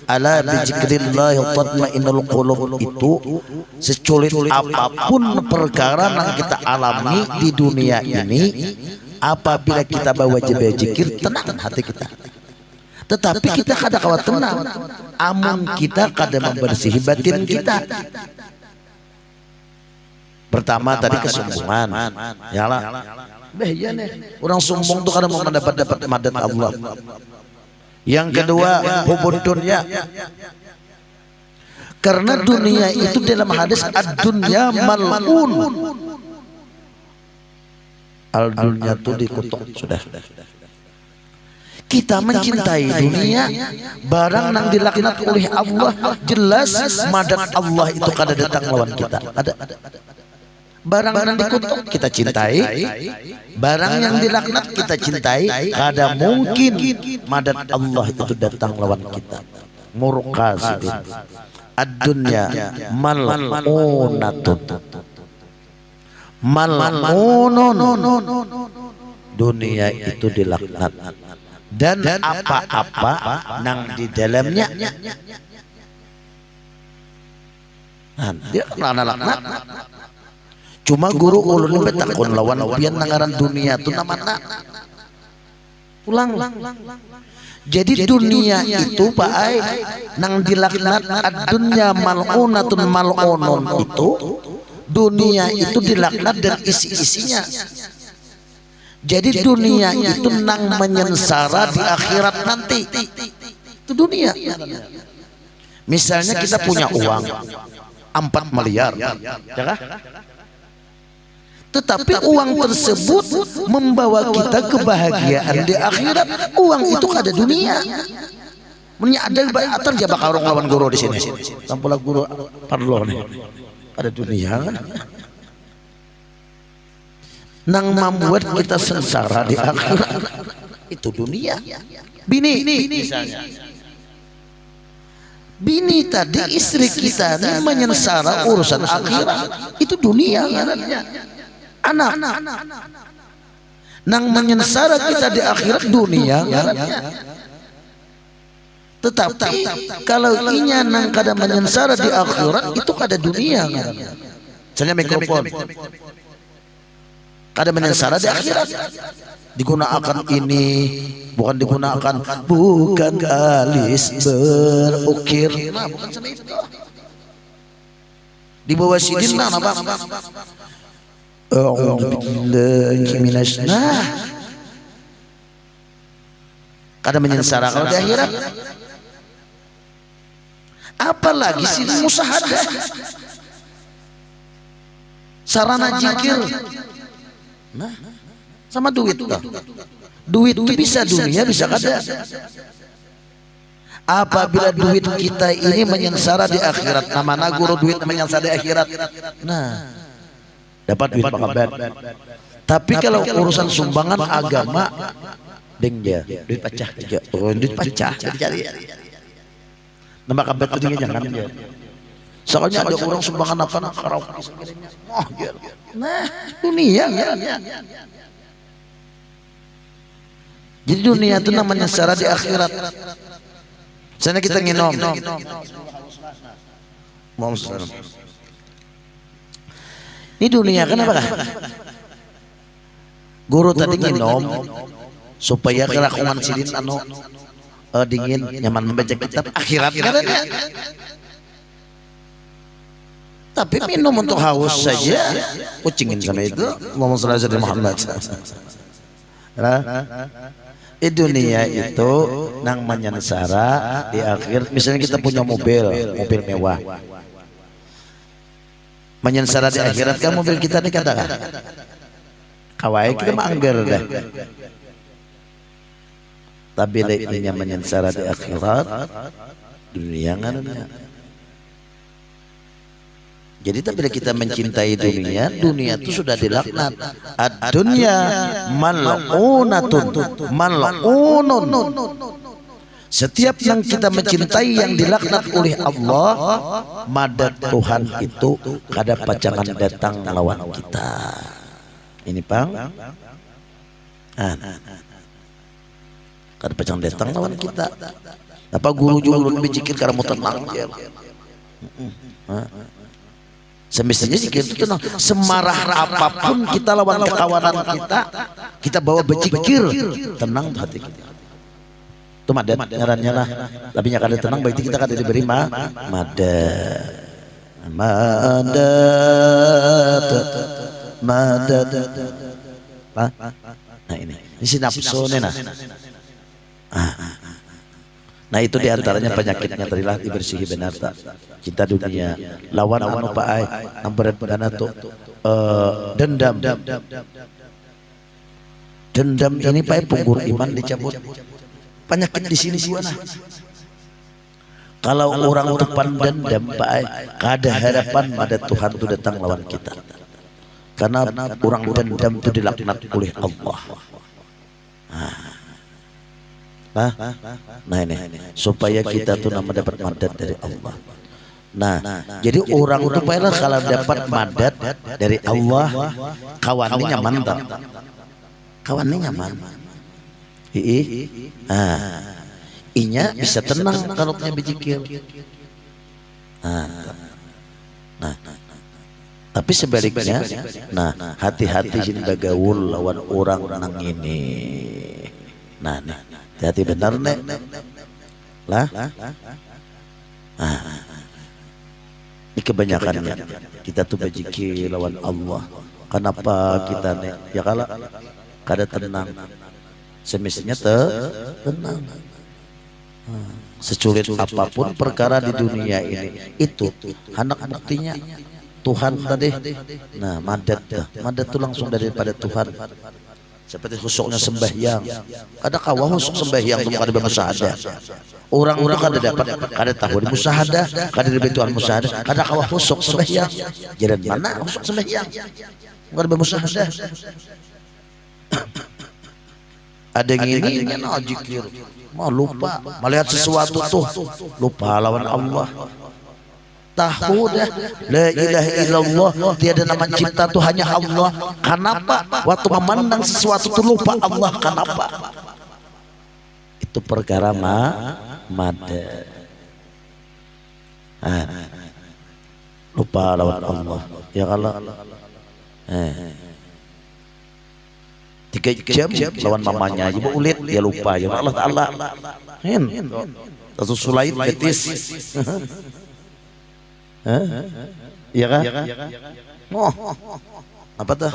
ala bizikrillah tatmainnul qulub itu seculit apapun perkara yang kita alami di dunia ini, apabila kita bawa jebel zikir tenang hati kita. Tetapi kita kada kawat tenang amun kita kada membersihi batin kita. Pertama tadi kesombongan, yalah. Bahaya nih. Orang sombong tuh kadang mau dapat madat Allah. Yang kedua, hubud dunia. Karena dunia itu dalam hadis ad-dunya mal'un. Al dunia itu dikutuk sudah. Kita mencintai dunia, barang yang dilaknat oleh Allah, jelas madat Allah itu kada datang lawan kita. Ada. Barang yang dikutuk kita cintai, barang yang dilaknat kita cintai, kada mungkin madat Allah itu datang lawan kita. Murka sidin. Ad-dunya mal'unatun. Mal'unun. Dunia itu dilaknat. Dan apa-apa nang di dalamnya dia kena laknat. Cuma guru ulun betakun lawan pian nangaran dunia tu namana pulang. Jadi dunia itu Pak Ai nang dilaknat ad-dunya mal'unatun mal'unun itu dunia itu dilaknat dan isi-isinya. Jadi dunia itu nang menyengsara di akhirat nanti. Itu dunia. Misalnya kita punya uang 4 miliar, ya. Tetapi uang tersebut membawa kita kebahagiaan di akhirat. Uang itu kada dunia. Ada atar jaba karong lawan guru di sini. Sampula guru parlo nih. Ada dunia kan? Nang membuat kita sengsara di akhirat itu dunia. Bini misalnya. Bini tadi istri kita ini menyengsara urusan akhirat itu dunia. Anak nang menyengsara kita di akhirat dunia. Tetapi kalau inya nang kada menyengsara di akhirat itu kada dunia. Misalnya mikrofon kada menyengsara di akhirat, digunakan ini bukan digunakan, bukan alis berukir, nah bukan sama itu. Di bawah sidin nah apa? A'udzubillahi minasy kada menyengsara kalau di akhirat. Apalagi sidin musahadah, sarana zikir. Nah, sama duit tuh. Duit itu bisa dunia bisa kada. Apabila duit kita ini menyengsara di akhirat, namanya guru duit menyengsara di akhirat. Nah, dapat duit pakabat. Tapi kalau urusan sumbangan agama, dengja, duit pecah aja. Oh, duit pecah cari. Nama kabat itu jangan dia. Soalnya ada orang sumbangan apa nak karaoke sebagainya. Oh, nah dunia ya. Jadi dunia itu namanya secara di akhirat. Sana kita nginom. Ini dunia kenapa kah? Guru tadi nginom supaya kelakuan sidin dingin nyaman membaca kitab akhirat kan? Tapi minum untuk haus saja, kucingin sama itu. Muhammad sallallahu alaihi Muhammad. Di dunia itu nang menyengsara di akhir. Misalnya kita punya mobil mewah, menyengsara di akhirat kan mobil kita ini katakan, kawai kita mangger dah. Tapi lainnya menyengsara di akhirat, dunia ngannya. Jadi bila kita mencintai dunia, dunia itu sudah dilaknat. Ad-dunya mal'unatun mal'unun. Setiap yang kita mencintai yang dilaknat oleh Allah, madat Tuhan itu kada pacangan datang lawan kita. Ini Pang. Kada pacangan datang lawan kita. Apa guru ulun bicikir karena mau tenang dia. Semestinya jika itu tenang, semarah apapun kita lawan kekawanan kita bawa berjikir, tenang hati kita. Itu madat ngarannya lah. Tapi nya kada tenang berarti kita kada diberi madat. Nah ini sinapsu nih nah. Nah itu diantaranya penyakitnya terilah dibersihi benar tak cinta dunia lawan anu Pak Ai berat dana tuh dendam Dendam ini Pak punggur iman dicabut. Penyakit di sini juga nah. Kalau orang itu pandendam Pak, kada harapan pada Tuhan itu datang lawan kita. Karena orang dendam itu dilaknat oleh Allah. Nah ini supaya kita tuh nama dapat mandat dari Allah. Nah, jadi orang itu Pak kalau dapat mandat dari Allah, kawannya nyaman tak? Kawannya nyaman. Inya bisa tenang kalau punya berzikir. Nah, tapi sebaliknya, nah hati-hati sini bagaul lawan orang nang ini. Nah, hati benar nek lah. Ini kebanyakannya kita tuh berzikir lawan Allah. Kenapa kita nek? Ya kalau kada tenang, semestinya tenang. Sesulit apapun perkara di dunia ini itu anak buktinya Tuhan tadi. Nah mandat itu langsung daripada Tuhan. Seperti khusuknya sembahyang, ada kawah khusuk sembahyang itu kada bermusyahadah. Orang-orang kada dapat, kada tahu di musyahadah, kada di Tuhan musyahadah, kada kawah khusuk sembahyang. Jalan mana khusuk sembahyang? Kada bermusyahadah. Ada yang ini zikir, mau lupa, melihat sesuatu tuh lupa lawan Allah. Tahu dah, la ilaha illallah, tiada nama cipta tuh hanya Allah. Kenapa? Waktu memandang sesuatu tuh lupa Allah. Kenapa? Itu perkara mada. Lupa lawan Allah. Ya kalau 3 jam lawan mamanya ibu ulit dia lupa ya Allah Ta'ala. Satu sulait betis. Iya kan? Apa tuh?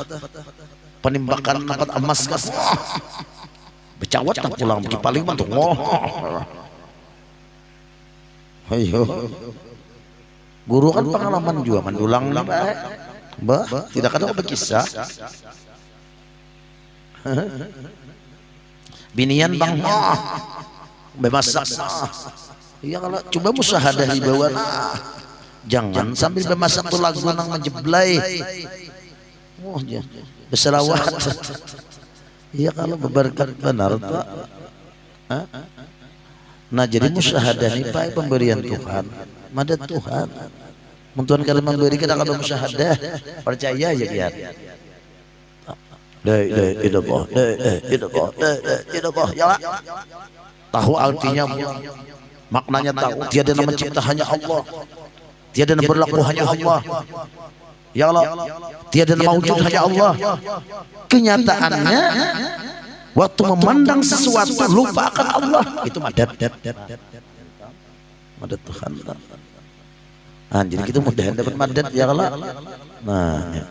Penimbakan dapat emas kan? Becawat tak pulang paling mah tuh. Ayo. Guru kan pengalaman juga mendulang nih, Mbak. Tidak ada berkisah. Binian bang bemasak. Iya kalau coba musyahadah di bawah. Jangan sambil bemasak tuh lagu nang menjeblay. Berselawat. Iya kalau berberkat benar Pak. Nah jadi musyahadah ini Pak pemberian Tuhan. Madat Tuhan. Tuhan kalau memberi kita kalau musyahadah percaya ya dia. La ilaha illallah, la ilaha illallah, la ilaha illallah. Ya tahu artinya, maknanya tahu. Tiada nama cipta hanya Allah, tiada nama berlaku hanya Allah. Ya Allah, tiada nama wujud hanya Allah. Kenyataannya, waktu memandang sesuatu lupakan Allah. Itu madat, madat Tuhan. Nah, jadi kita mudah dapat madat ya Allah. Nah.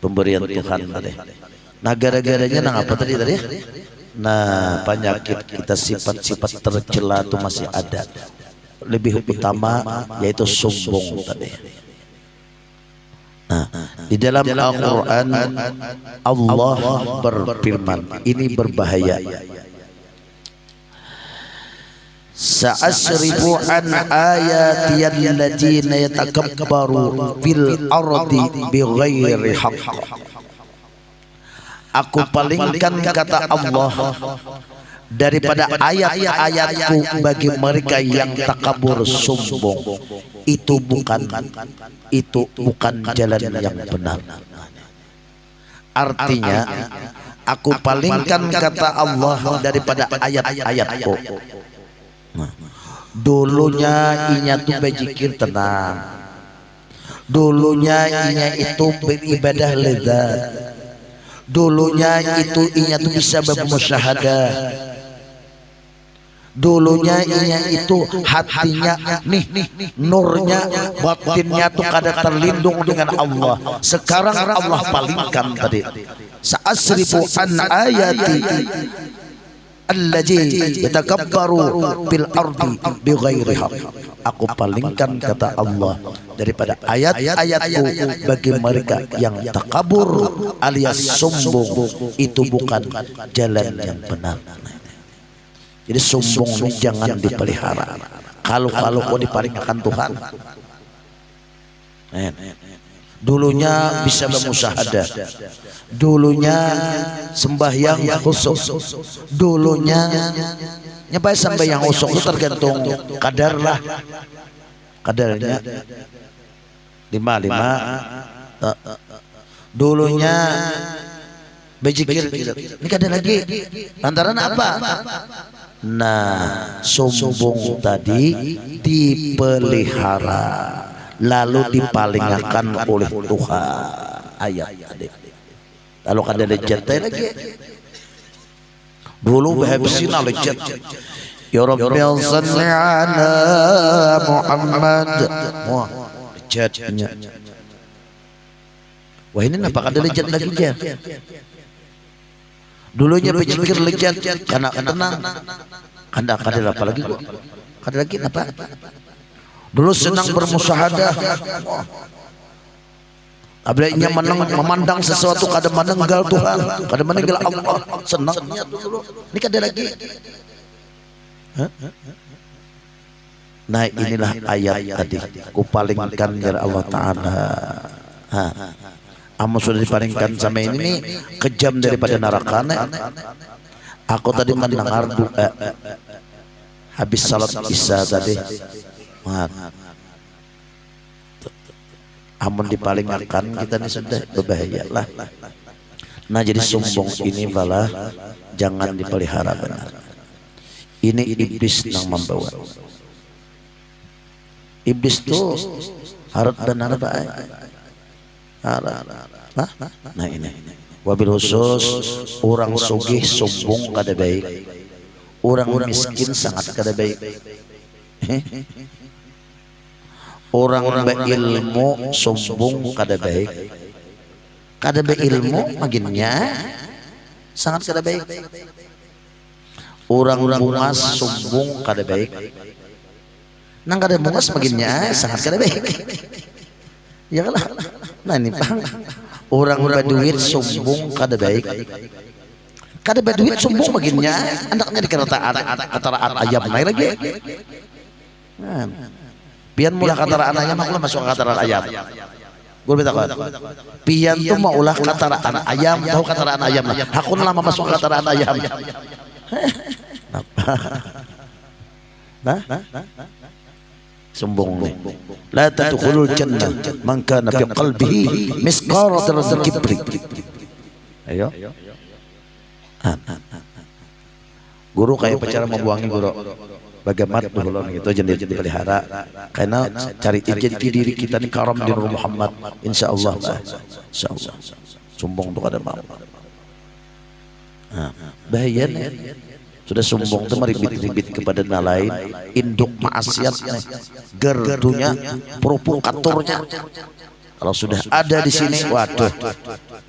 Pemberian Tuhan tadi. Nah gara-garanya nang apa tadi? Nah penyakit kita sifat-sifat tercela itu masih ada. Lebih utama yaitu sombong tadi. Nah di dalam Al-Quran Allah berfirman ini berbahaya. Sa'asrifu an ayati alladziina yatakabbaru fil ardi bighairi haqq. Aku palingkan kata Allah daripada ayat-ayatku bagi mereka yang takabur sombong. Itu bukan jalan yang benar. Artinya aku palingkan kata Allah daripada ayat-ayatku. Dulunya inya tuh berzikir tenang, dulunya inya itu beribadah lezat, dulunya itu inya tuh bisa bermusyahadah, dulunya inya itu hatinya nih nurnya batinnya tuh kada terlindung dengan Allah. Sekarang Allah palingkan tadi, sa'asrifu an ayati allazi yatakabbaru fil ardi bighairi haq. Aku palingkan kata Allah daripada ayat-ayatku bagi mereka yang takabur alias sombong, itu bukan jalan yang benar. Jadi sombong ini jangan dipelihara. Kalau kau dipalingkan Tuhan, dulunya bisa bermusyahadah, dulunya sembahyang khusus, dulunya nyampai sembahyang khusus itu tergantung kadar lah, kadarnya 5 dulunya bejikir, ini kadar lagi antara apa? Nah, sombong tadi dipelihara lalu dipalingkan oleh Tuhan. Ayat tadi. Lalu ada lejat lagi. Dulu habsin lejat. Ya Rabbi shalli ala Muhammad. Wah, lejatnya. Wah, ini kenapa ada lejat lagi ya? Dulunya berpikir lejat karena tenang. Kada apa lagi gua? Kada lagi apa? Dulu senang bermusyahadah. Abdainya memandang sesuatu kada meninggal Tuhan, kada meninggal Allah. Senangnya dulu. Ini kada lagi. Nah, inilah ayat tadi. Kupalingkan dari Allah Ta'ala. Amun sudah dipalingkan sama ini kejam daripada neraka. Aku tadi mendengar doa habis salat isya tadi. Amun dipalingkan kita ini sudah berbahaya lah. Nah, jadi sombong ini malah jangan dipelihara benar. Ini iblis yang membawa. Iblis tuh harus benar baik. Nah ini wabil khusus orang sugih sombong kada baik, orang miskin sangat kada baik, orang berilmu sombong kada baik, kada berilmu maginnya sangat kada baik, orang bungas sombong kada baik, nang kada bungas maginnya sangat kada baik. Ya kalah. Nah ini bang, orang berduit sombong kada baik, kada berduit sombong baginnya anaknya di kerataan ayam naik lagi. Pian mulah kataraan ayam, aku lah masuk kataraan ayam. Gue minta kau. Pian tuh mau ulah kataraan ayam, tahu kataraan ayam lah. Aku lama masuk kataraan ayam. Nah. Sombong nih. La tadkhulul jannah man kana fi qalbihi misqaratul kibri. Ayo. Guru kayak pacara membuangi guru. Bagaimana dulu gitu jadi dipelihara karena cari jati diri kita ini karam di Nur Muhammad insyaallah. Insyaallah. Sombong tuh kada mau. Bahaya nih. Sudah sombong itu meribit-ribit kepada nalain, induk maksiatnya, gerdunya, provokatornya. Kalau sudah ada di sini, waduh,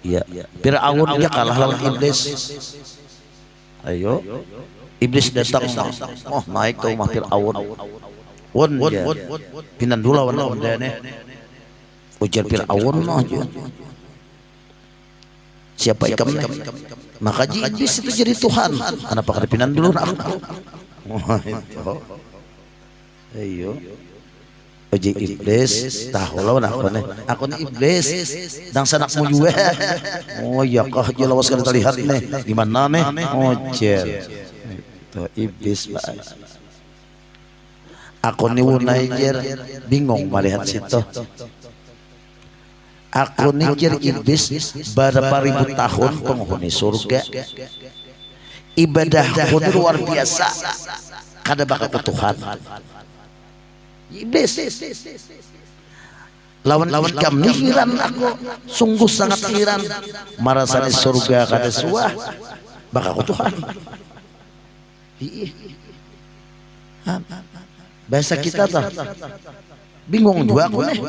ya, Fir'aun dia kalah lawan iblis. Ayo, iblis datang, oh naik ke rumah Fir'aun, dia, pinandula wan dia nih, ujar Fir'aun aja. Siapa ikamnya? Maka iblis itu jadi Tuhan. Kenapa kada pinan dulu aku? Ayo. Oji iblis tahu lawan aku nih. Aku nih iblis. Dang sanakmu juga. Oh ya kah jelawas kada terlihat nih. Di mana nih? Ojer. Itu iblis Pak. Aku nih wunaijer bingung melihat situ. Aku nikir iblis berapa ribu tahun penghuni surga, ibadah pun luar biasa, kada bakal Tuhan. Iblis lawan kami heran aku, sungguh sangat heran. Marasani surga kada suah, bakal Tuhan. Bahasa kita tuh bingung juga aku nih.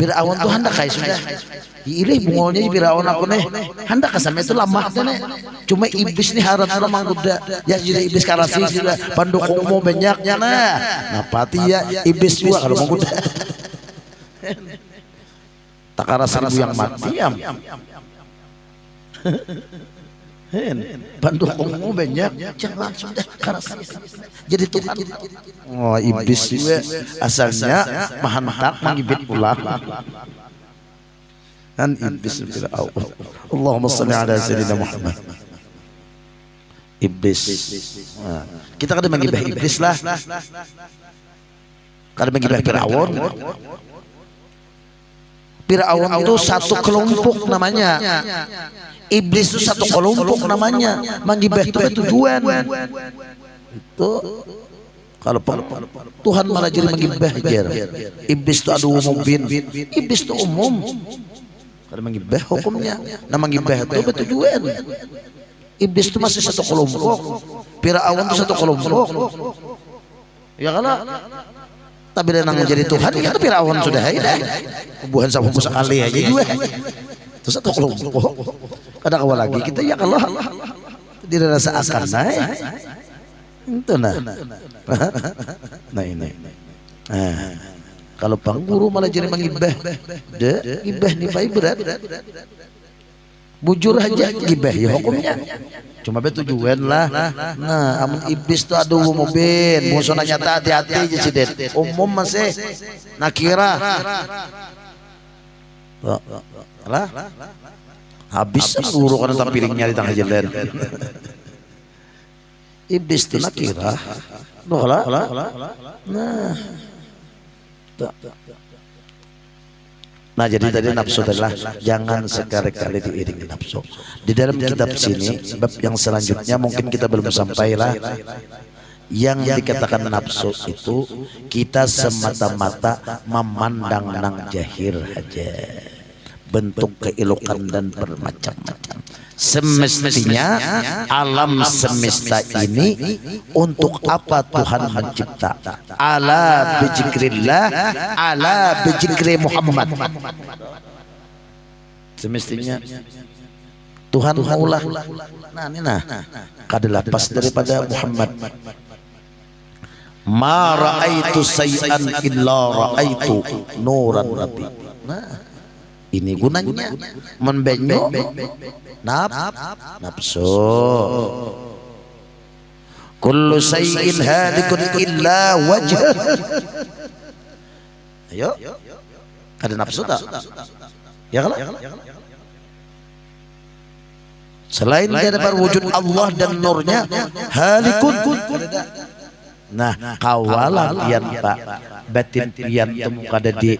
Fir'aun tuh hendak kayak sudah diilih bungolnya Fir'aun aku nih hendak kesana itu lamah nih Cuma iblis nih harap memang udah ya jadi iblis karasi sudah pendukung mau banyaknya nah pati ya iblis juga kalau mau udah tak karena 1000 yang mati pendukungmu banyak jangan sudah karasi jadi Tuhan. Oh iblis juga asalnya mahantak mengibit ulang kan iblis Allah. Allahumma shalli ala sayyidina Muhammad. Iblis kita kada menggibah iblis lah, kada menggibah Firaun. Firaun itu satu kelompok namanya, iblis itu satu kelompok namanya. Menggibah itu tujuan itu kalau Tuhan malah jadi menggibah aja. Iblis itu aduh mubin, iblis itu umum kada menggibah hukumnya. Nah menggibah itu tujuan. Iblis itu masih satu kelompok, Firaun itu satu kelompok, ya kalau tapi dia nang jadi Tuhan ya itu Firaun sudah ya, hubungan sama sekali aja juga, itu satu kelompok. Kadang awal lagi kita ya kalau tidak rasa akan naik, itu nah ini, kalau pengguru malah jadi menggibah, gibah nih baik berat. Bujur aja gibah ya hukumnya. Cuma betujuan lah. Nah, amun iblis tuh aduh mubin, musuhnya nyata hati-hati aja sih det. Umum masih nakira. Lah. Habis guru kan piringnya di tengah jalan. Iblis tuh nakira. Loh lah. Nah. Nah jadi tadi nafsu adalah jangan sekali-kali diiringi nafsu. Di dalam kitab sini bab yang selanjutnya mungkin kita belum sampai lah. Yang dikatakan nafsu itu kita semata-mata memandang nang jahir aja, bentuk keelokan dan bermacam-macam. Semestinya alam semesta ini untuk apa Tuhan mencipta? Ala bizikrillah, ala bizikri Muhammad. Semestinya Tuhan maulah. Nah ini kada lepas daripada Muhammad. Ma ra'aitu say'an illa ra'aitu nuran rabbi. Nah ini gunanya membenyo nafsu. Kullu shay'in halikun illa wajh. Ayo, ada nafsu tak? Ya kalau? Selain daripada wujud Allah dan nurnya, halikun. Nah, kawalan pian Pak, batin pian temu kada di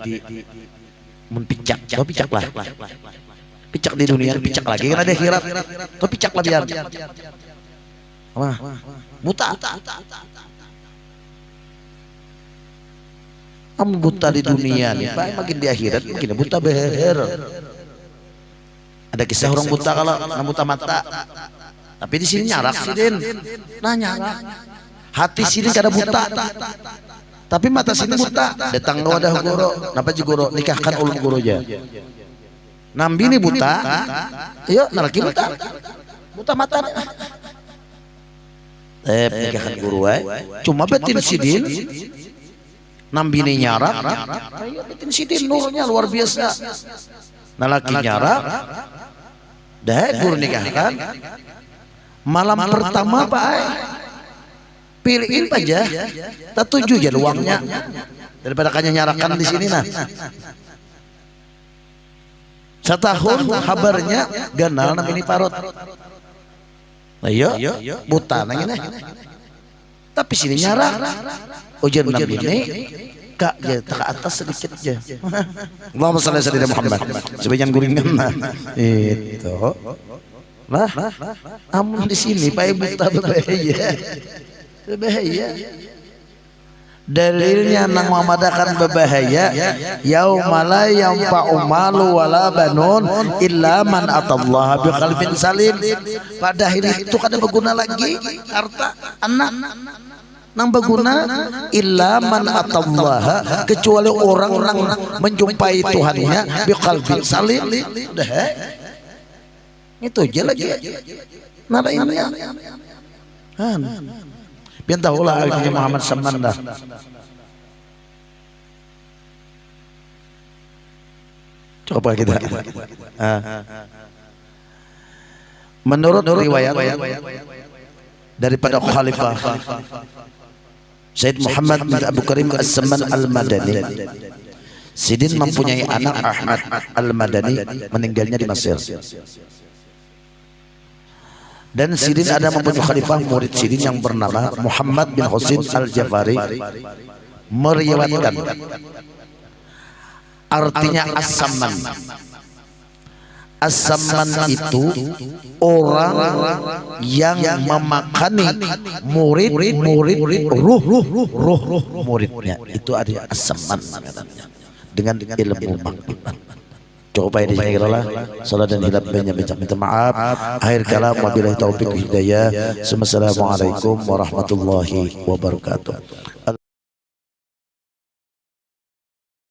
menpicak, oh picak lah. Picak di dunia, picak lagi kan ada akhirat. Tuh picak lah biar. Wah, buta. Am buta di dunia nih, Pak, makin di akhirat makin buta beher. Ada kisah orang buta kalau buta mata. Tapi di sini nyarak sih Din. Nah nyarak. Hati sini kada buta. Tapi mata sini buta. Datang ke wadah guru, napa ji guru nikahkan ulun guru aja. Nambi ini buta, ayo nalaki buta, buta mata. Nikahkan guru cuma betin sidin, nambi ini nyarak, ayo betin sidin nurnya luar biasa. Nalaki nyarak, dah guru nikahkan. Malam pertama Pak, pilihin aja, tak tuju aja luangnya daripada kanya nyarakan di sini nah. Setahun kabarnya ganal nang ini parot. Ayo buta nang ini. Tapi sini nyarak. Ujian nang ini kak ya tak atas sedikit aja. Allahumma shalli ala sayyidina Muhammad. Sebanyak guringan itu. Lah, amun di sini Pak buta berbahaya. Berbahaya. Dalilnya nang memadakan berbahaya yauma la yanfa'u malu wala banun illa man atallaha biqalbin salim. Pada hari itu kada berguna lagi harta anak nang berguna illa man atallaha, kecuali orang-orang menjumpai Tuhannya biqalbin salim. Udah itu aja lagi. nada ini kan biar tahulah artinya Muhammad Saman dah. Coba kita menurut riwayat daripada Khalifah Sayyid Muhammad bin Abu Karim As-Saman Al-Madani, Sidin mempunyai anak Ahmad Al-Madani, meninggalnya di Mesir. Dan Sidin ada mempunyai khalifah murid Sidin yang bernama Muhammad bin Husain Al-Jafari, meriwayatkan artinya As-Saman. As-Saman itu orang yang memakani murid ruh muridnya, itu ada As-Saman dengan ilmu makrifat. Coba di sini lah salah dan hilap banyak minta maaf. Akhir kalam wabillahi taufiq hidayah. Assalamualaikum warahmatullahi wabarakatuh.